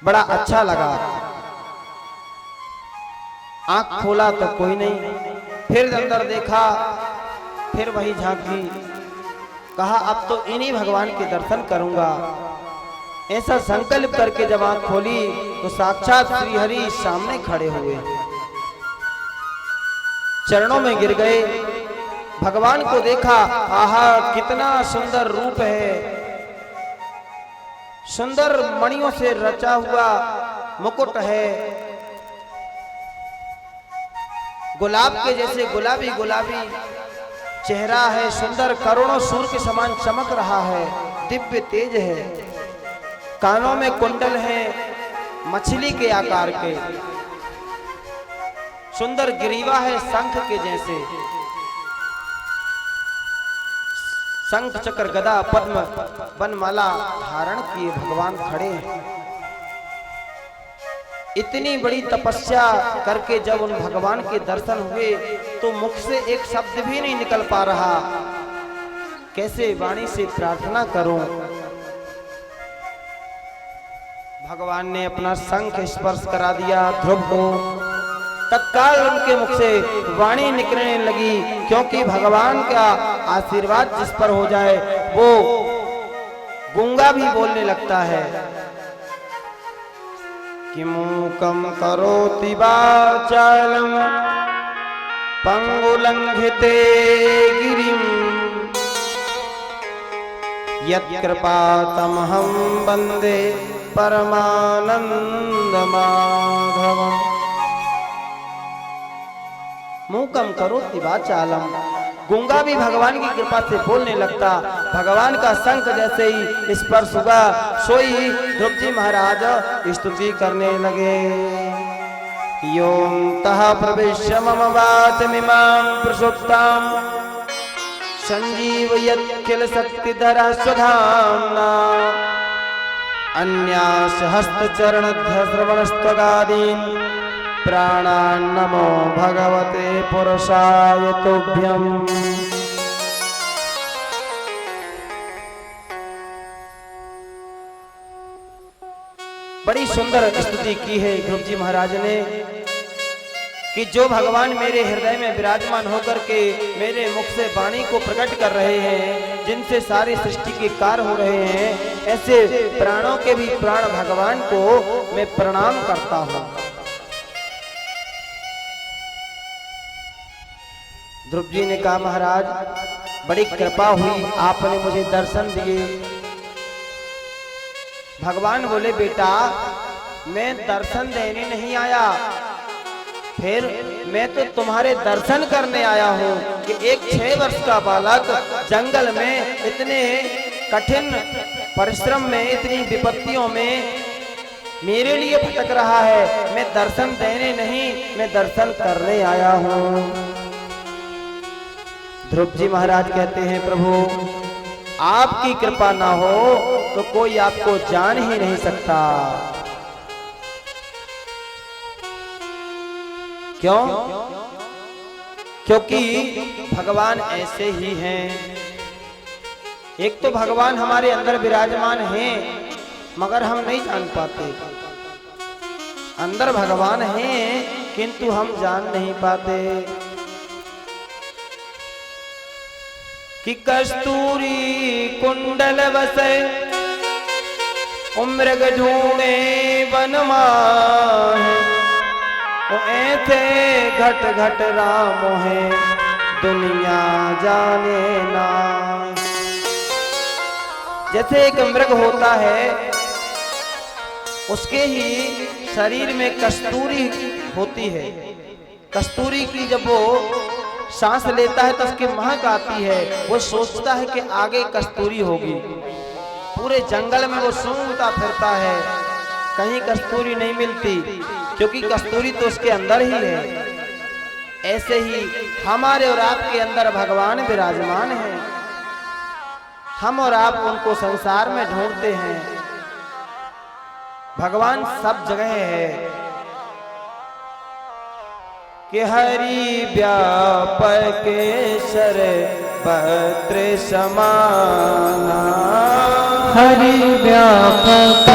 बड़ा अच्छा लगा। आंख खोला तो कोई नहीं, फिर अंदर देखा, फिर वही झांकी। कहा अब तो इन्हीं भगवान के दर्शन करूंगा। ऐसा संकल्प करके जब आंख खोली तो साक्षात श्री हरि सामने खड़े हुए, चरणों में गिर गए। भगवान को देखा, आहा कितना सुंदर रूप है। सुंदर मणियों से रचा हुआ मुकुट है, गुलाब के जैसे गुलाबी गुलाबी चेहरा है। सुंदर करोड़ों सूर्य के समान चमक रहा है, दिव्य तेज है। कानों में कुंडल है मछली के आकार के। सुंदर ग्रीवा है शंख के जैसे। शंख चक्र गदा पद्म वनमाला धारण किए भगवान खड़े हैं। इतनी बड़ी तपस्या करके जब उन भगवान के दर्शन हुए तो मुख से एक शब्द भी नहीं निकल पा रहा। कैसे वाणी से प्रार्थना करूं? भगवान ने अपना शंख स्पर्श करा दिया ध्रुव को। तत्काल उनके मुख से वाणी निकलने लगी, क्योंकि भगवान का आशीर्वाद जिस पर हो जाए वो गूंगा भी बोलने लगता है। कि मूकम करोति वाचालम पंगुलंघिते गिरिम यत्कृपातमहं वन्दे परमानंद माधवम्। मूकम करोति वाचालम। गूंगा भी भगवान की कृपा से बोलने लगता। भगवान का शंख जैसे ही स्पर्श हुआ, सोई ध्रुव जी महाराज स्तुति करने लगे। यों तः प्रविश्य मम वाचमिमां प्रसुप्तां संजीवयत्किल शक्तिधरः स्वधाम्ना। अन्यास हस्तचरणध्य श्रवणस्त्वगादीन् प्राणान् नमो भगवते पुरुषाय तुभ्यम्। बड़ी सुंदर स्तुति की है ध्रुव जी महाराज ने कि जो भगवान मेरे हृदय में विराजमान होकर के मेरे मुख से वाणी को प्रकट कर रहे हैं, जिनसे सारी सृष्टि के कार्य हो रहे हैं, ऐसे प्राणों के भी प्राण भगवान को मैं प्रणाम करता हूं। ध्रुव जी ने कहा महाराज बड़ी कृपा हुई, आपने मुझे दर्शन दिए। भगवान बोले बेटा मैं दर्शन देने नहीं आया, फिर मैं तो तुम्हारे दर्शन करने आया हूँ कि एक 6 वर्ष का बालक जंगल में इतने कठिन परिश्रम में इतनी विपत्तियों में मेरे लिए भटक रहा है। मैं दर्शन देने नहीं, मैं दर्शन करने आया हूँ। ध्रुव जी महाराज कहते हैं प्रभु आपकी कृपा ना हो तो कोई आपको जान ही नहीं सकता। क्यों? क्योंकि भगवान ऐसे ही हैं। एक तो भगवान हमारे अंदर विराजमान हैं मगर हम नहीं जान पाते। अंदर भगवान हैं किंतु हम जान नहीं पाते। कि कस्तूरी कुंडल बसे मृग ढूंढे वन माहे। ऐसे घट घट राम है दुनिया जाने ना। जैसे एक मृग होता है उसके ही शरीर में कस्तूरी होती है। कस्तूरी की जब वो सांस लेता है तो उसकी महक आती है। वो सोचता है कि आगे कस्तूरी होगी। पूरे जंगल में वो सूंघता फिरता है, कहीं कस्तूरी नहीं मिलती क्योंकि कस्तूरी तो उसके अंदर ही है। ऐसे ही हमारे और आपके अंदर भगवान विराजमान है। हम और आप उनको संसार में ढूंढते हैं। भगवान सब जगह है कि हरि व्यापक सर्वत्र समाना। हरि व्यापक